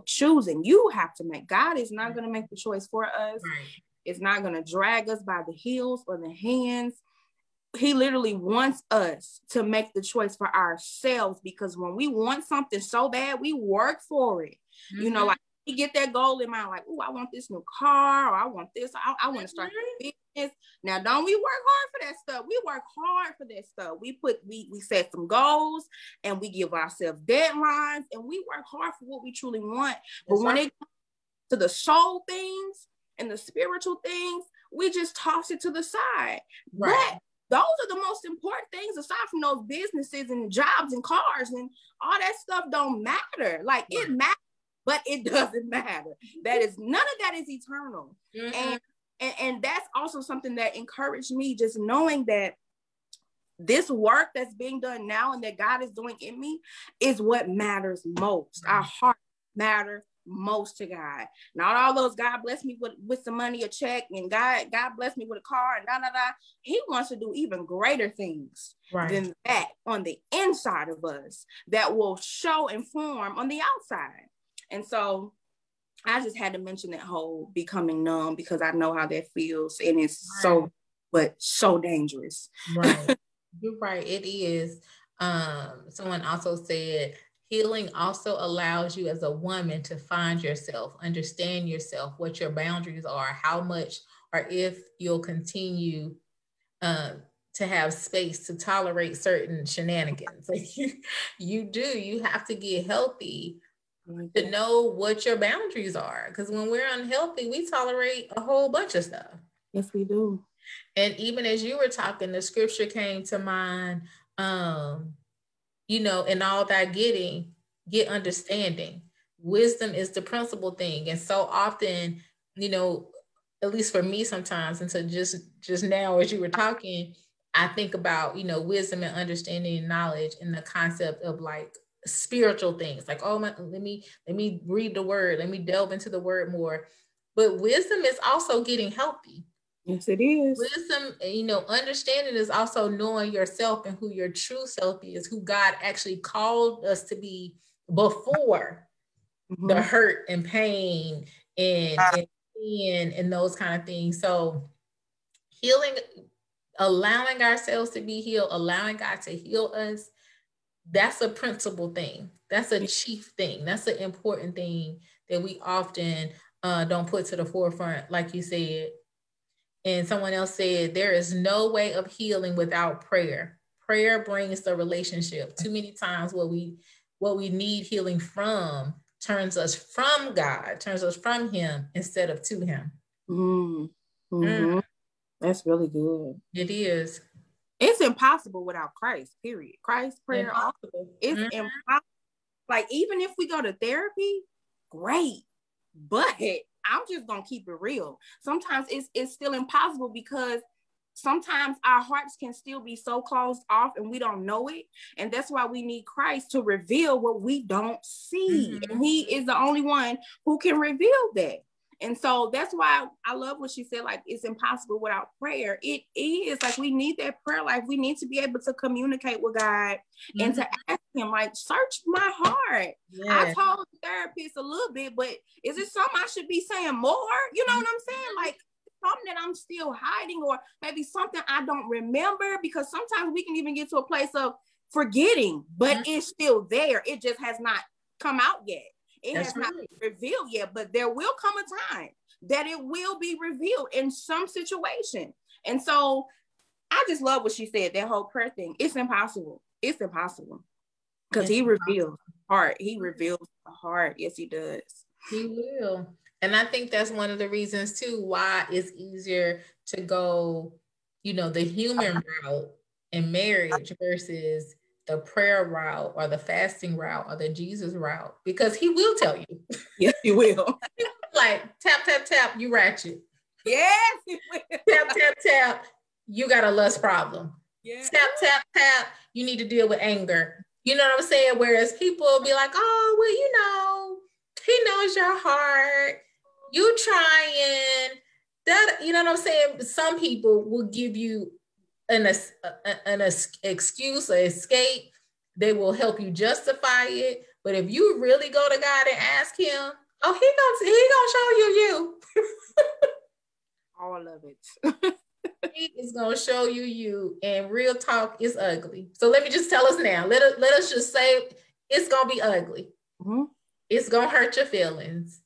choosing. You have to make. God is not going to make the choice for us. It's not going to drag us by the heels or the hands. He literally wants us to make the choice for ourselves, because when we want something so bad, we work for it. Like, we get that goal in mind, like, oh, I want this new car, or I want this, I want to start a business. Now, don't we work hard for that stuff? We work hard for that stuff. We set some goals, and we give ourselves deadlines, and we work hard for what we truly want. But when it comes to the soul things and the spiritual things, we just toss it to the side. But those are the most important things, aside from those businesses and jobs and cars and all that stuff. Don't matter. Like, it matters, but it doesn't matter. None of that is eternal. And that's also something that encouraged me, just knowing that this work that's being done now and that God is doing in me is what matters most. Our hearts matter most to God. Not all those God bless me with some money, a check, and God bless me with a car, and He wants to do even greater things than that on the inside of us that will show and form on the outside. And so I just had to mention that whole becoming numb, because I know how that feels, and it's so dangerous. Right. You're right. It is. Someone also said, healing also allows you as a woman to find yourself, understand yourself, what your boundaries are, how much, or if you'll continue to have space to tolerate certain shenanigans. Like you have to get healthy to know what your boundaries are. Because when we're unhealthy, we tolerate a whole bunch of stuff. Yes, we do. And even as you were talking, the scripture came to mind, in all thy getting, get understanding. Wisdom is the principal thing. And so often, at least for me sometimes, and so just now as you were talking, I think about, wisdom and understanding and knowledge and the concept of like spiritual things, like, let me read the word, let me delve into the word more. But wisdom is also getting healthy. Yes, it is. Wisdom, understanding is also knowing yourself and who your true self is, who God actually called us to be before the hurt and pain and those kind of things. So healing, allowing ourselves to be healed, allowing God to heal us, that's a principal thing. That's a chief thing. That's an important thing that we often don't put to the forefront, like you said. And someone else said, there is no way of healing without prayer. Prayer brings the relationship. Too many times what we need healing from turns us from God, turns us from Him instead of to Him. That's really good. It is. It's impossible without Christ, period. Christ, prayer, impossible. It's impossible. Like, even if we go to therapy, great. But I'm just going to keep it real. Sometimes it's still impossible, because sometimes our hearts can still be so closed off and we don't know it. And that's why we need Christ to reveal what we don't see. And He is the only one who can reveal that. And so that's why I love what she said, like, it's impossible without prayer. It is like, we need that prayer life. We need to be able to communicate with God and to ask Him, like, search my heart. I told the therapist a little bit, but is it something I should be saying more? You know what I'm saying? Like, something that I'm still hiding, or maybe something I don't remember, because sometimes we can even get to a place of forgetting, but it's still there. It just has not come out yet. It has not been revealed yet, but there will come a time that it will be revealed in some situation. And so I just love what she said, that whole prayer thing. It's impossible. It's impossible. Because He reveals the heart. He reveals the heart. Yes, He does. He will. And I think that's one of the reasons too why it's easier to go, the human route in marriage versus the prayer route or the fasting route or the Jesus route, because He will tell you. Yes, He will. Like, tap, tap, tap, you ratchet. Yes, He will. Tap, tap, tap, you got a lust problem. Yes. Tap, tap, tap, you need to deal with anger. You know what I'm saying? Whereas people will be like, oh, well, He knows your heart. You trying that, you know what I'm saying? Some people will give you an excuse or escape. They will help you justify it. But if you really go to God and ask Him, He gonna show you. All of it. He is gonna show you. And real talk is ugly. So let me just tell us now. Let us just say it's gonna be ugly. It's gonna hurt your feelings.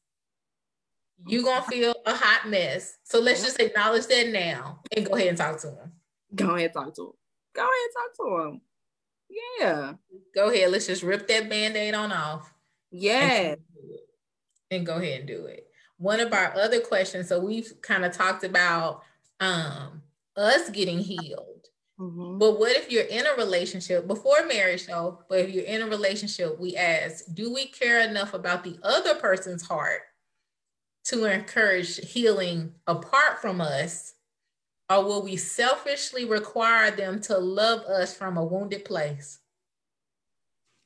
You're gonna feel a hot mess. So let's just acknowledge that now and go ahead and talk to Him. Go ahead and talk to him. Yeah. Go ahead. Let's just rip that Band-Aid on off. Yeah. And go ahead and do it. One of our other questions, so we've kind of talked about us getting healed. But what if you're in a relationship, before marriage though, but if you're in a relationship, we ask, do we care enough about the other person's heart to encourage healing apart from us? Or will we selfishly require them to love us from a wounded place?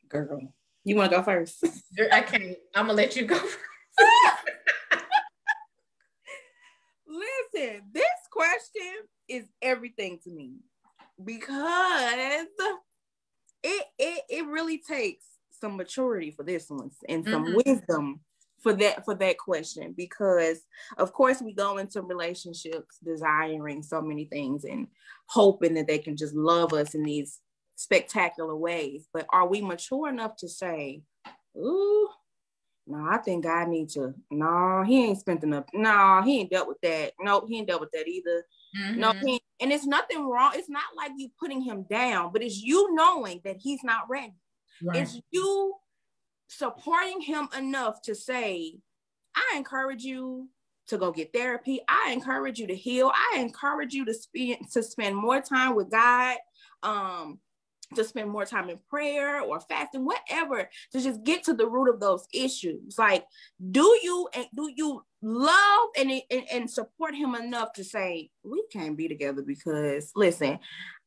Girl, you want to go first? I can't. I'm going to let you go first. Listen, this question is everything to me because it really takes some maturity for this one and some wisdom for that question, because of course we go into relationships desiring so many things and hoping that they can just love us in these spectacular ways, but are we mature enough to say, ooh, no, I think God needs to, no, he ain't spent enough, no, he ain't dealt with that, no, he ain't dealt with that either. No, and it's nothing wrong. It's not like you putting him down, but it's you knowing that he's not ready. Right. It's you supporting him enough to say, I encourage you to go get therapy. I encourage you to heal. I encourage you to spend more time with God, to spend more time in prayer or fasting, whatever, to just get to the root of those issues. Like, do you love and support him enough to say, we can't be together because, listen,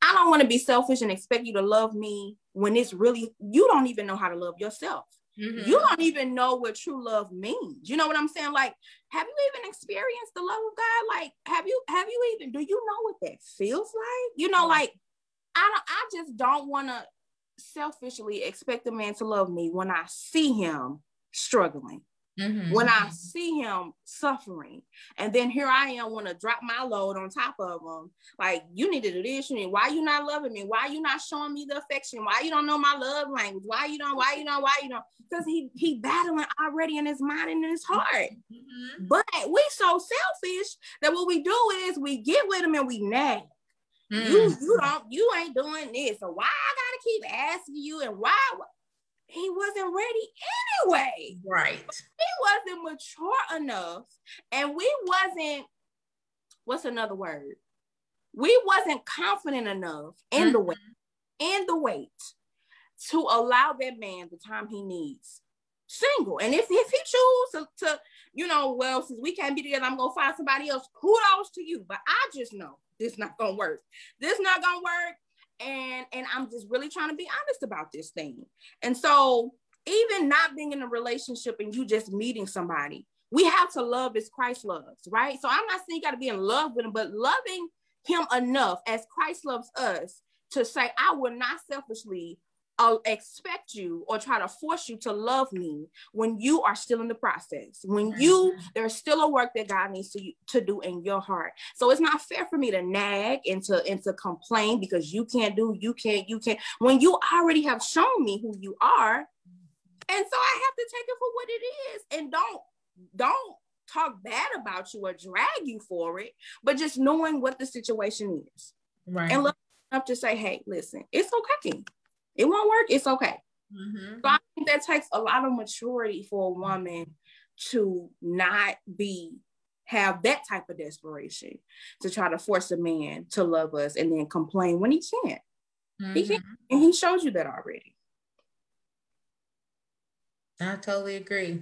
I don't want to be selfish and expect you to love me when it's really, you don't even know how to love yourself. You don't even know what true love means. You know what I'm saying? Like, have you even experienced the love of God? Like, have you even, do you know what that feels like? You know, like, I just don't want to selfishly expect a man to love me when I see him struggling, when I see him suffering. And then here I am, want to drop my load on top of him. Like, you need to do this. Why you not loving me? Why you not showing me the affection? Why you don't know my love language? Why you don't? Because he battling already in his mind and in his heart. But we so selfish that what we do is we get with him and we nag. You ain't doing this. So why I gotta keep asking you, and why he wasn't ready anyway. Right. He wasn't mature enough, and we wasn't, what's another word? We wasn't confident enough in the weight to allow that man the time he needs single. And if he chooses to, well, since we can't be together, I'm gonna find somebody else. Kudos to you. But I just know this not gonna work. This not gonna work. And I'm just really trying to be honest about this thing. And so even not being in a relationship and you just meeting somebody, we have to love as Christ loves, right? So I'm not saying you got to be in love with him, but loving him enough as Christ loves us to say, I will not selfishly expect you or try to force you to love me when you are still in the process, when there's still a work that God needs to do in your heart. So it's not fair for me to nag and to complain because you can't, when you already have shown me who you are. And so I have to take it for what it is, and don't talk bad about you or drag you for it, but just knowing what the situation is. Right. And love enough to say, hey, listen, it's okay. It won't work. It's okay. So I think that takes a lot of maturity for a woman to not have that type of desperation to try to force a man to love us and then complain when he can't. He can't, and he shows you that already. I totally agree.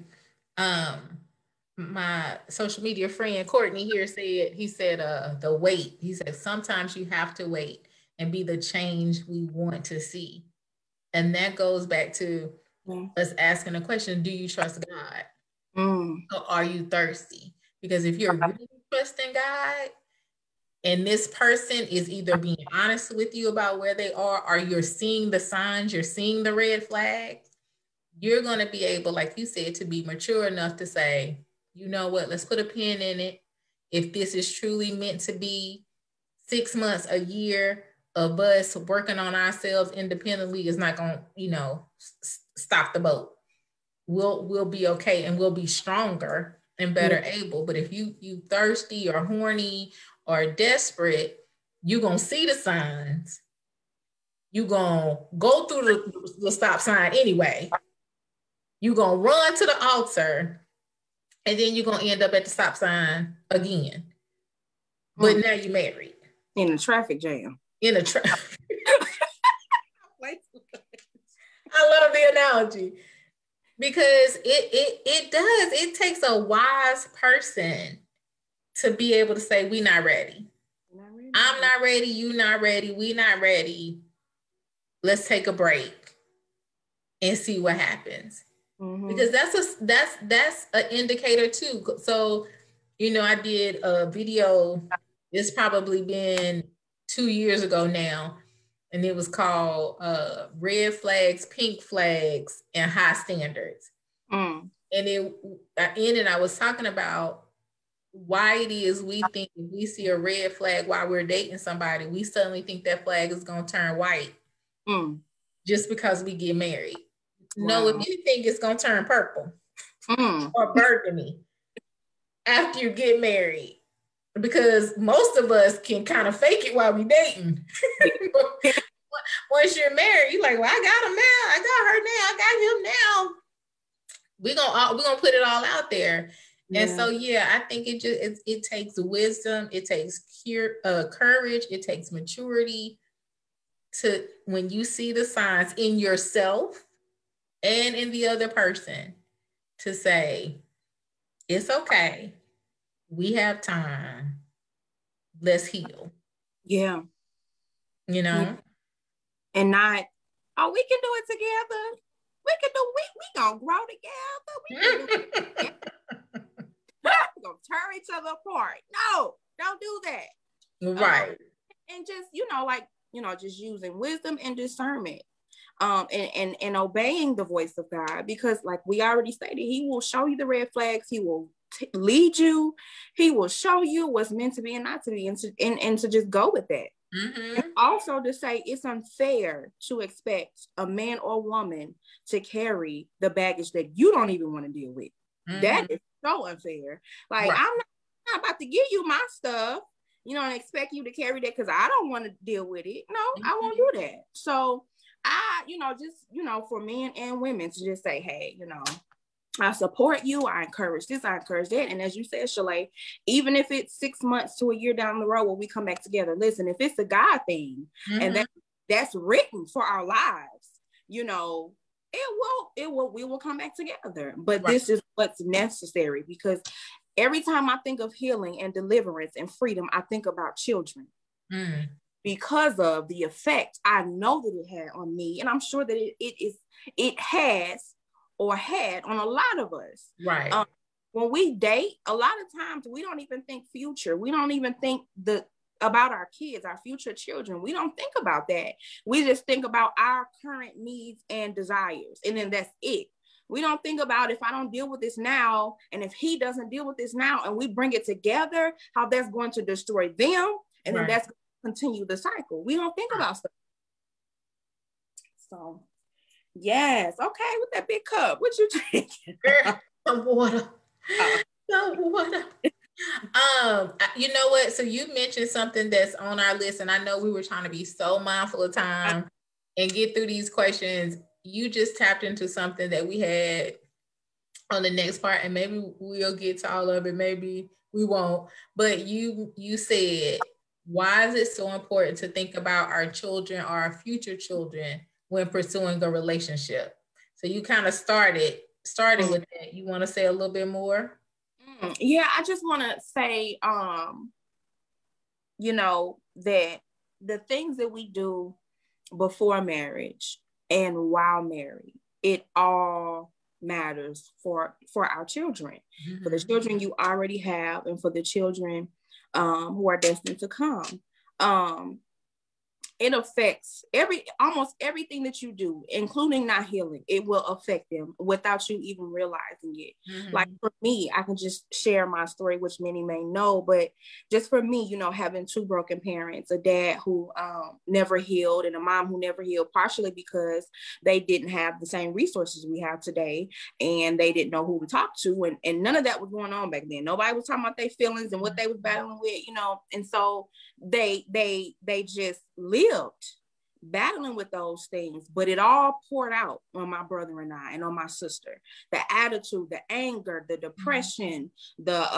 My social media friend Courtney here said, the wait. He said, sometimes you have to wait and be the change we want to see. And that goes back to us asking the question, do you trust God? Or are you thirsty? Because if you're really trusting God and this person is either being honest with you about where they are, or you're seeing the signs, you're seeing the red flags, you're going to be able, like you said, to be mature enough to say, you know what, let's put a pin in it. If this is truly meant to be 6 months, a year of us working on ourselves independently is not going to, stop the boat. We'll be okay, and we'll be stronger and better able. But if you thirsty or horny or desperate, you're going to see the signs. You're going to go through the stop sign anyway. You're going to run to the altar, and then you're going to end up at the stop sign again. But now you're married. In a traffic jam. I love the analogy, because it takes a wise person to be able to say, we not ready. I'm not ready. You not ready. We not ready. Let's take a break and see what happens. Because that's an indicator too. So I did a video, it's probably been 2 years ago now, and it was called Red Flags, Pink Flags, and High Standards. And I was talking about why it is we think if we see a red flag while we're dating somebody, we suddenly think that flag is going to turn white just because we get married. Wow. No, if you think it's going to turn purple or burgundy after you get married, because most of us can kind of fake it while we dating. Once you're married, you're like, well, I got him now. I got her now. I got him now. We're gonna put it all out there. Yeah. And so, I think it takes wisdom. It takes courage. It takes maturity to, when you see the signs in yourself and in the other person, to say, it's okay. We have time. Let's heal. Yeah. And not, we can do it together. We gonna grow together. We're gonna tear each other apart. No, don't do that. Right. And just, just using wisdom and discernment. And obeying the voice of God, because like we already stated, he will show you the red flags. He will lead you. He will show you what's meant to be and not to be, and to just go with that. And also to say it's unfair to expect a man or woman to carry the baggage that you don't even want to deal with. That is so unfair. Like, right. I'm not about to give you my stuff, and expect you to carry that because I don't want to deal with it. No, I won't do that. So I, for men and women to just say, hey, I support you. I encourage this. I encourage that. And as you said, Sha-Lai, even if it's 6 months to a year down the road when we come back together, listen, if it's a God thing and that's written for our lives, we will come back together. But this is what's necessary, because every time I think of healing and deliverance and freedom, I think about children. Because of the effect I know that it had on me. And I'm sure that it has or had on a lot of us. Right. When we date, a lot of times we don't even think future. We don't even think about our kids, our future children. We don't think about that. We just think about our current needs and desires. And then that's it. We don't think about, if I don't deal with this now, and if he doesn't deal with this now, and we bring it together, how that's going to destroy them. And then that's going to continue the cycle. We don't think about stuff. So, yes. Okay, with that big cup, what you drinking? Some water. Some water. You know what? So you mentioned something that's on our list, and I know we were trying to be so mindful of time and get through these questions. You just tapped into something that we had on the next part, and maybe we'll get to all of it, maybe we won't. But you said, why is it so important to think about our children or our future children when pursuing a relationship? So you kind of started with that. You want to say a little bit more? Yeah, I just want to say, that the things that we do before marriage and while married, it all matters for our children, for the children you already have, and for the children who are destined to come. It affects almost everything that you do, including not healing. It will affect them without you even realizing it. Like for me, I can just share my story, which many may know, but just for me, having two broken parents, a dad who never healed and a mom who never healed, partially because they didn't have the same resources we have today, and they didn't know who to talk to, and none of that was going on back then. Nobody was talking about their feelings and what they was battling with, and so they just lived battling with those things, but it all poured out on my brother and I, and on my sister. The attitude, the anger, the depression, it's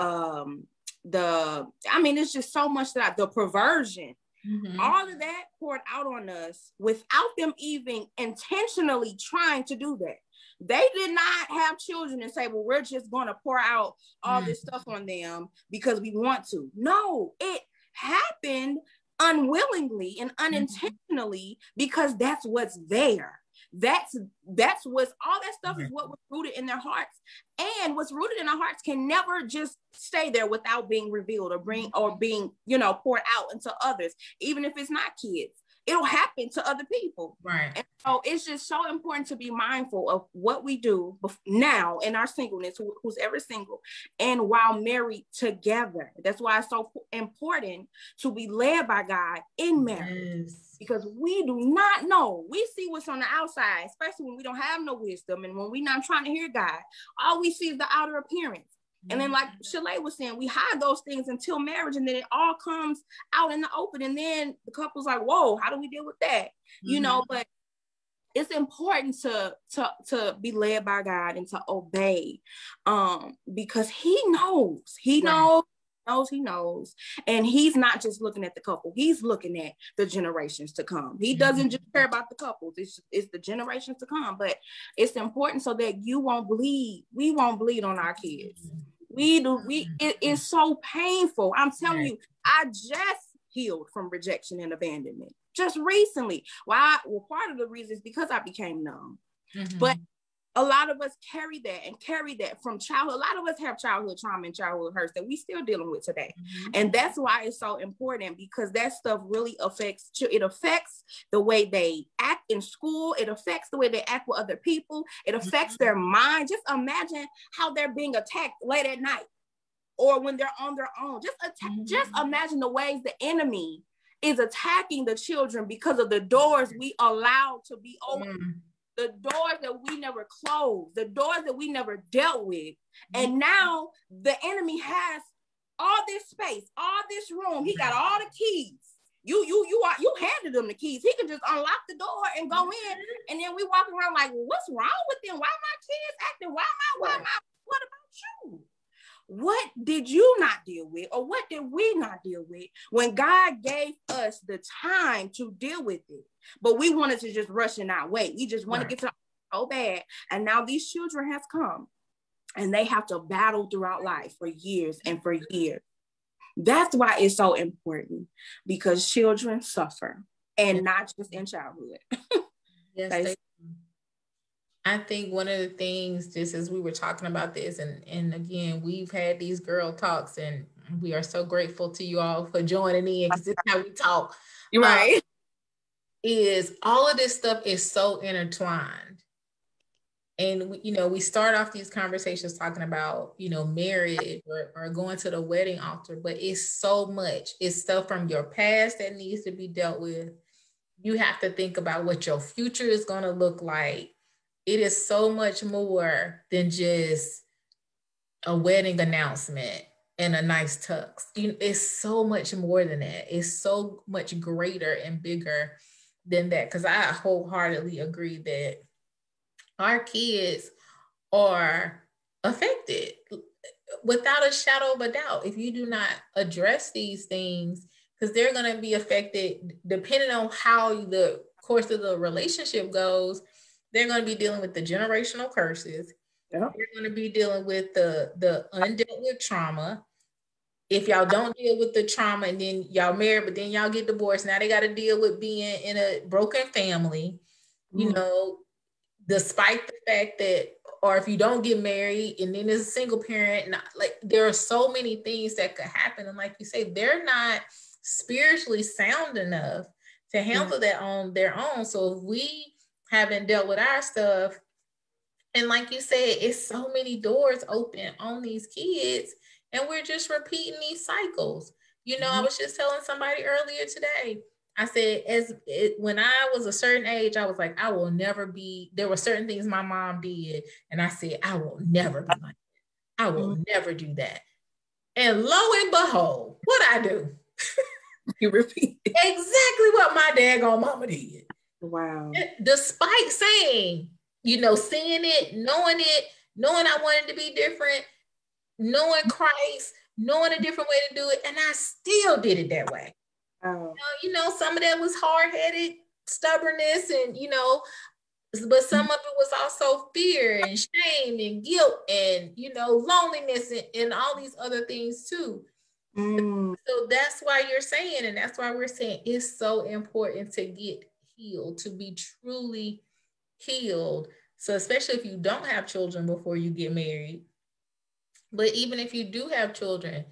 just so much the perversion, all of that poured out on us without them even intentionally trying to do that. They did not have children and say, well, we're just going to pour out all this stuff on them because we want to. No, it happened unwillingly and unintentionally, because that's what's there. That's what's all that stuff is what was rooted in their hearts. And what's rooted in our hearts can never just stay there without being revealed or being, poured out into others, even if it's not kids. It'll happen to other people. Right. And so it's just so important to be mindful of what we do now in our singleness, who's ever single, and while married together. That's why it's so important to be led by God in marriage. Yes. Because we do not know. We see what's on the outside, especially when we don't have no wisdom and when we're not trying to hear God. All we see is the outer appearance. And then, like Sha-Lai was saying, we hide those things until marriage, and then it all comes out in the open. And then the couple's like, "Whoa, how do we deal with that?" But it's important to be led by God and to obey, because He knows, and He's not just looking at the couple; He's looking at the generations to come. He doesn't just care about the couples; it's the generations to come. But it's important so that you won't bleed. We won't bleed on our kids. It is so painful. I'm telling you, I just healed from rejection and abandonment just recently. Well, part of the reason is because I became numb. But a lot of us carry that from childhood. A lot of us have childhood trauma and childhood hurts that we still dealing with today. And that's why it's so important, because that stuff really affects the way they act in school. It affects the way they act with other people. It affects their mind. Just imagine how they're being attacked late at night or when they're on their own. Just imagine the ways the enemy is attacking the children because of the doors we allow to be open. The doors that we never closed, the doors that we never dealt with. And now the enemy has all this space, all this room. He got all the keys. You handed them the keys. He can just unlock the door and go in. And then we walk around like, well, what's wrong with them? Why my kids acting? What about you? What did you not deal with? Or what did we not deal with when God gave us the time to deal with it? But we wanted to just rush in our way. We just want to get to so bad. And now these children has come and they have to battle throughout life for years and for years. That's why it's so important, because children suffer, and not just in childhood. Yes, I think one of the things, just as we were talking about this, and again, we've had these girl talks, and we are so grateful to you all for joining in, because this is how we talk. You're right. Is all of this stuff is so intertwined. And, we start off these conversations talking about, marriage or going to the wedding altar, but it's so much. It's stuff from your past that needs to be dealt with. You have to think about what your future is going to look like. It is so much more than just a wedding announcement and a nice tux. It's so much more than that. It's so much greater and bigger than that, because I wholeheartedly agree that our kids are affected without a shadow of a doubt if you do not address these things, because they're going to be affected depending on how the course of the relationship goes. They're going to be dealing with the generational curses. They're going to be dealing with the undealt with trauma. If y'all don't deal with the trauma and then y'all married, but then y'all get divorced, now they got to deal with being in a broken family, despite the fact that, or if you don't get married and then there's a single parent, there are so many things that could happen. And like you say, they're not spiritually sound enough to handle that on their own. So if we haven't dealt with our stuff, and like you said, it's so many doors open on these kids, and we're just repeating these cycles. I was just telling somebody earlier today, I said, when I was a certain age, I was like, I will never be, there were certain things my mom did, and I said, I will never be like that. I will never do that. And lo and behold, what I do? You repeat exactly what my daggone mama did. Wow. Despite saying, seeing it, knowing I wanted to be different, knowing Christ, knowing a different way to do it, and I still did it that way. Oh. Some of that was hard-headed stubbornness, and but some of it was also fear and shame and guilt and loneliness and all these other things too. So that's why you're saying, and that's why we're saying it's so important to get healed, to be truly healed. So especially if you don't have children before you get married, but even if you do have children,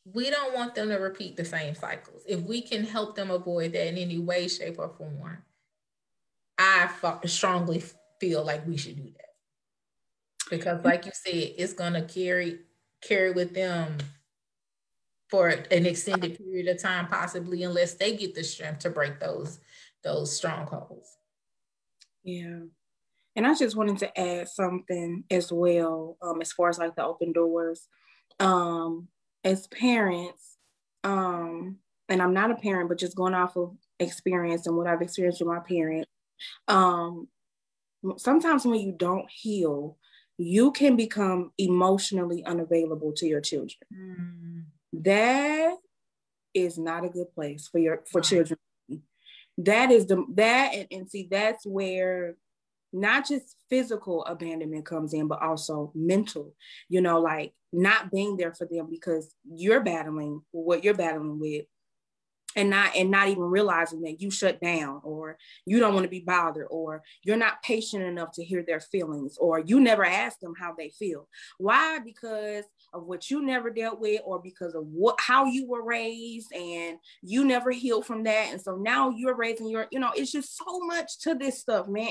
we don't want them to repeat the same cycles. If we can help them avoid that in any way, shape, or form, I strongly feel like we should do that. Because like you said, it's going to carry with them for an extended period of time, possibly, unless they get the strength to break those strongholds. Yeah. And I just wanted to add something as well, as far as like the open doors. As parents, and I'm not a parent, but just going off of experience and what I've experienced with my parents, sometimes when you don't heal, you can become emotionally unavailable to your children. That is not a good place for children. That is and see, that's where not just physical abandonment comes in, but also mental, like not being there for them because you're battling what you're battling with, and not even realizing that you shut down, or you don't want to be bothered, or you're not patient enough to hear their feelings, or you never ask them how they feel. Why? Because of what you never dealt with, or because of how you were raised, and you never healed from that. And so now you're raising it's just so much to this stuff, man.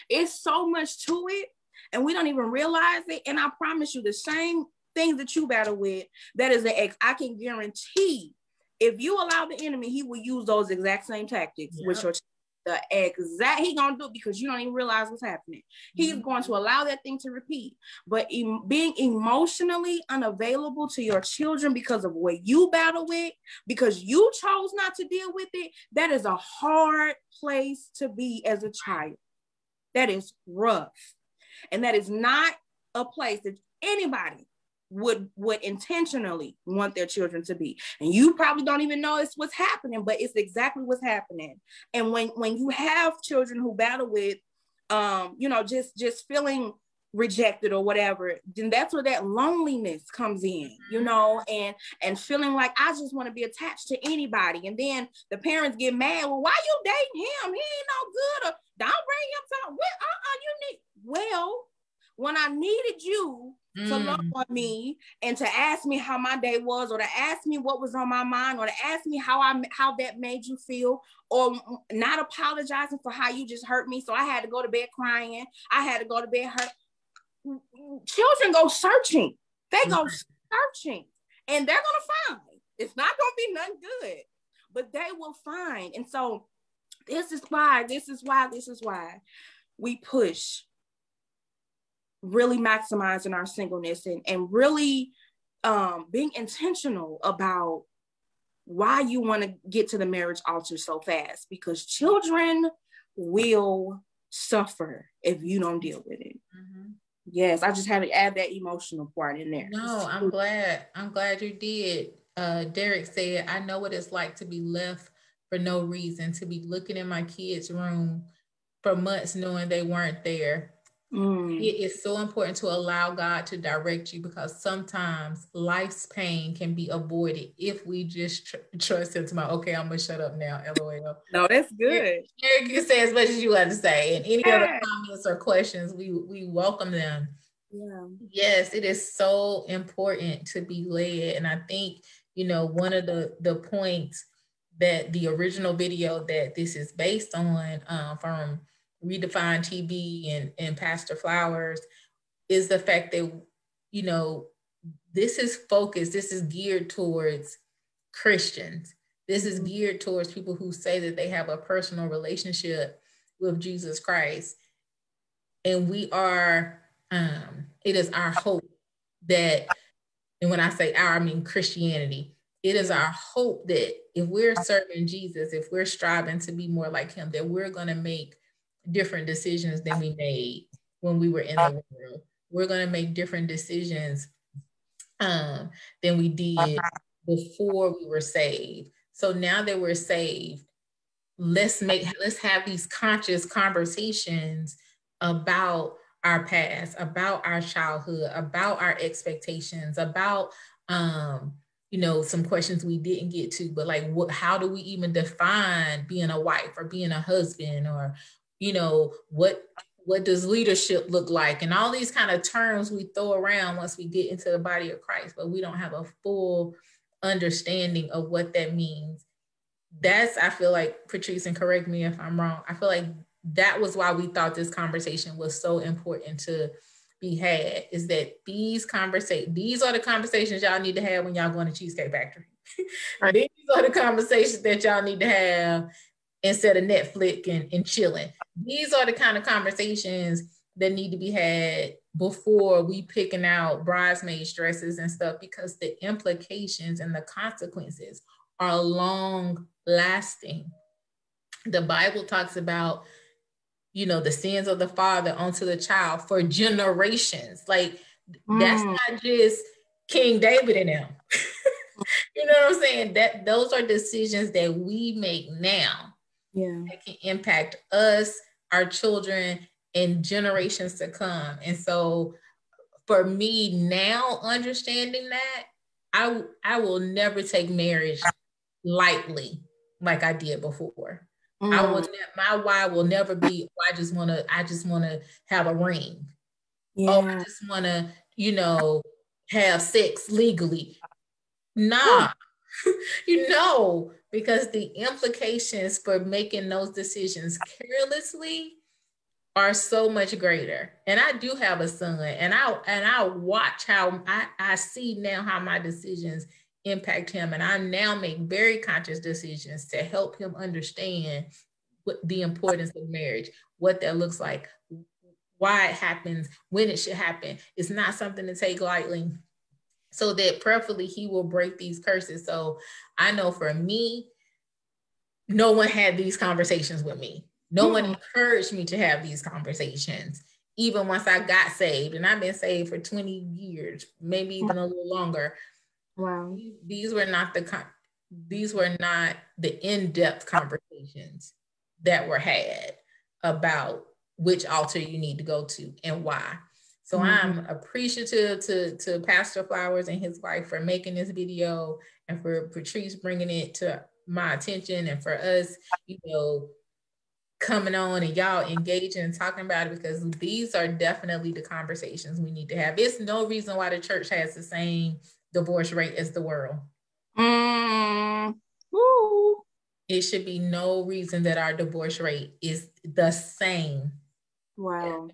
It's so much to it, and we don't even realize it. And I promise you, the same things that you battle with, that is the ex. I can guarantee, if you allow the enemy, he will use those exact same tactics, which are he gonna do it because you don't even realize what's happening. He's going to allow that thing to repeat. But being emotionally unavailable to your children because of what you battle with, because you chose not to deal with it, that is a hard place to be as a child. That is rough. And that is not a place that anybody would intentionally want their children to be. And you probably don't even know it's what's happening, but it's exactly what's happening. And when you have children who battle with just feeling rejected or whatever, then that's where that loneliness comes in, and feeling like I just want to be attached to anybody. And then the parents get mad. Well, why you dating him? He ain't no good. Or don't bring him to you need. Well, when I needed you to love on me and to ask me how my day was, or to ask me what was on my mind, or to ask me how that made you feel, or not apologizing for how you just hurt me, so I had to go to bed crying, I had to go to bed hurt. Children go searching. They go searching, and they're gonna find. It's not gonna be nothing good, but they will find. And so this is why we push really maximizing our singleness, and really being intentional about why you want to get to the marriage altar so fast, because children will suffer if you don't deal with it. Yes, I just had to add that emotional part in there. No, I'm glad you did. Derek said, I know what it's like to be left for no reason, to be looking in my kids' room for months knowing they weren't there. It is so important to allow God to direct you, because sometimes life's pain can be avoided if we just trust him to okay, I'm gonna shut up now. LOL. No, that's good. Eric, you say as much as you want to say, and any other comments or questions, we welcome them. Yeah. Yes, it is so important to be led. And I think, one of the points that the original video that this is based on, from ReDefinedTV and Pastor Flowers, is the fact that, this is focused, this is geared towards Christians. This is geared towards people who say that they have a personal relationship with Jesus Christ. And we are, it is our hope that, and when I say our, I mean Christianity, it is our hope that if we're serving Jesus, if we're striving to be more like him, that we're going to make different decisions than we made when we were in the world. We're going to make different decisions than we did before we were saved. So now that we're saved, let's have these conscious conversations about our past, about our childhood, about our expectations, about some questions we didn't get to, but like how do we even define being a wife or being a husband, or what does leadership look like, and all these kind of terms we throw around once we get into the body of Christ, but we don't have a full understanding of what that means. I feel like, Patrice, and correct me if I'm wrong, I feel like that was why we thought this conversation was so important to be had, is that these are the conversations y'all need to have when y'all going to Cheesecake Factory. Right. These are the conversations that y'all need to have instead of Netflix and chilling. These are the kind of conversations that need to be had before we picking out bridesmaid dresses and stuff, because the implications and the consequences are long lasting. The Bible talks about, the sins of the father onto the child for generations. Like, that's not just King David and them. You know what I'm saying? That those are decisions that we make now. Yeah. That can impact us, our children, and generations to come. And so for me now, understanding that, I will never take marriage lightly like I did before. My why will never be, I just want to have a ring. Yeah. Oh, I just want to, have sex legally. Nah, because the implications for making those decisions carelessly are so much greater. And I do have a son, and I watch how I see now how my decisions impact him, and I now make very conscious decisions to help him understand what the importance of marriage, what that looks like, why it happens, when it should happen. It's not something to take lightly, so that prayerfully he will break these curses. So I know for me, no one had these conversations with me. No one encouraged me to have these conversations, even once I got saved. And I've been saved for 20 years, maybe even a little longer. Wow. These were not the in-depth conversations that were had about which altar you need to go to and why. So I'm appreciative to Pastor Flowers and his wife for making this video, and for Patrice bringing it to my attention, and for us, coming on and y'all engaging and talking about it, because these are definitely the conversations we need to have. It's no reason why the church has the same divorce rate as the world. It should be no reason that our divorce rate is the same as the world.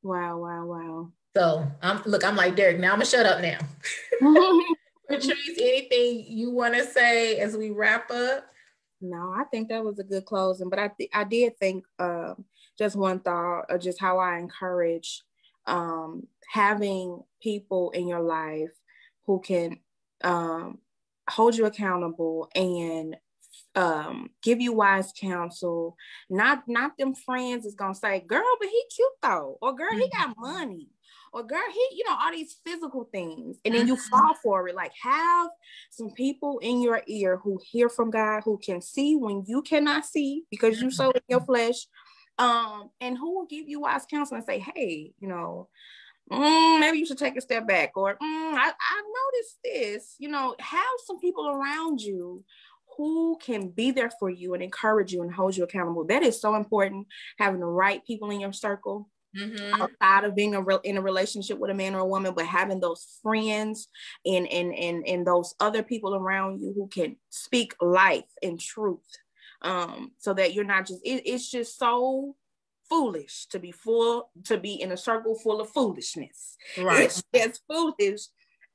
Wow. So I'm like Derek, now I'm gonna shut up now. Patrice, anything you want to say as we wrap up? No, I think that was a good closing, but I did think just one thought of just how I encourage having people in your life who can hold you accountable and give you wise counsel. Not them friends is gonna say, girl, but he cute though, or girl, he got money, or girl, he, all these physical things, and then you fall for it. Like, have some people in your ear who hear from God, who can see when you cannot see because you so in your flesh, and who will give you wise counsel and say, hey, maybe you should take a step back, or I noticed this. Have some people around you who can be there for you and encourage you and hold you accountable. That is so important, having the right people in your circle. Outside of being in a relationship with a man or a woman, but having those friends and those other people around you who can speak life and truth, so that you're not just, it's just so foolish to be in a circle full of foolishness. Right. It's just foolish.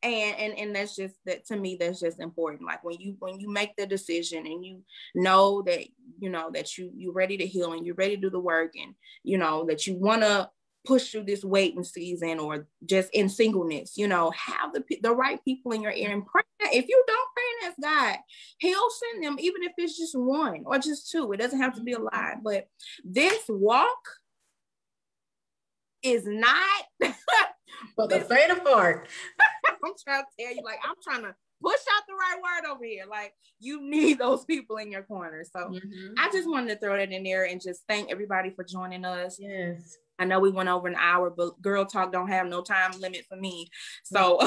And that's just, that to me, that's just important. Like when you make the decision and you know that you're ready to heal and you're ready to do the work, and that you want to push through this waiting season or just in singleness, have the right people in your ear and pray. If you don't pray and ask God, he'll send them, even if it's just one or just two. It doesn't have to be a lot, but this walk is not for the faint of heart. I'm trying to tell you, like, I'm trying to push out the right word over here. Like, you need those people in your corner. So I just wanted to throw that in there and just thank everybody for joining us. Yes. I know we went over an hour, but Girl Talk don't have no time limit for me. So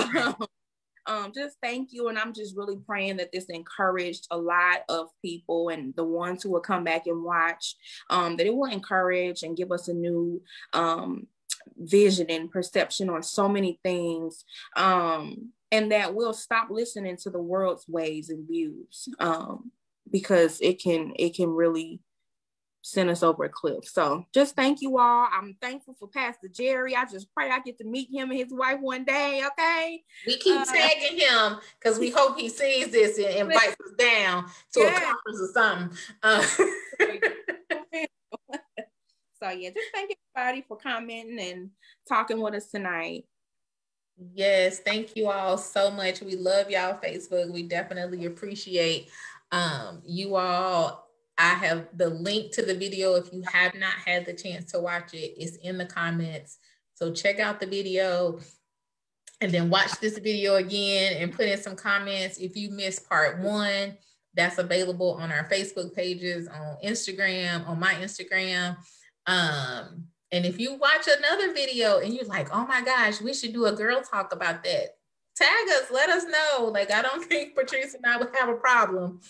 just thank you. And I'm just really praying that this encouraged a lot of people, and the ones who will come back and watch, that it will encourage and give us a new vision and perception on so many things, and that we'll stop listening to the world's ways and views, because it can really send us over a cliff. So just thank you all. I'm thankful for Pastor Jerry. I just pray I get to meet him and his wife one day. Okay. We keep tagging him because we hope he sees this and invites us down to a conference or something. So yeah, just thank everybody for commenting and talking with us tonight. Yes, thank you all so much. We love y'all Facebook. We definitely appreciate you all. I have the link to the video. If you have not had the chance to watch it, it's in the comments. So check out the video and then watch this video again and put in some comments. If you missed part 1, that's available on our Facebook pages, on Instagram, on my Instagram. And if you watch another video and you're like, oh my gosh, we should do a girl talk about that, tag us, let us know. Like, I don't think Patrice and I would have a problem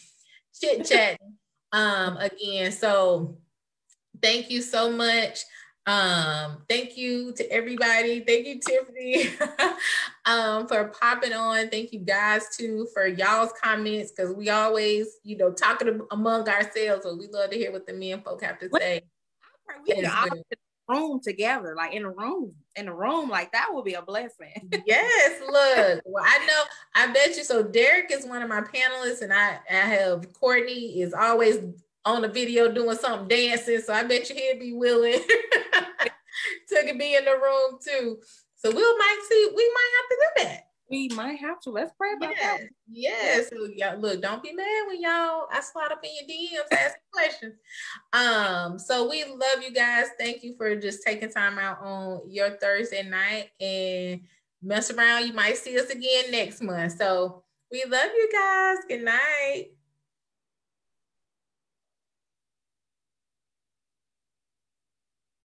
chit-chatting. Again, so thank you so much. Thank you to everybody. Thank you, Tiffany, for popping on. Thank you guys too for y'all's comments, because we always, talking among ourselves, so we love to hear what the men folk have to say. We can all in a room together, like in a room, like that would be a blessing. Yes, look. Well, I bet you. So Derek is one of my panelists, and I have Courtney is always on the video doing something dancing. So I bet you he'd be willing to be in the room too. So we might have to do that. We might have to. Let's pray about that. Yes. So y'all, look, don't be mad when I slide up in your DMs asking questions. So we love you guys. Thank you for just taking time out on your Thursday night, and mess around. You might see us again next month. So we love you guys. Good night.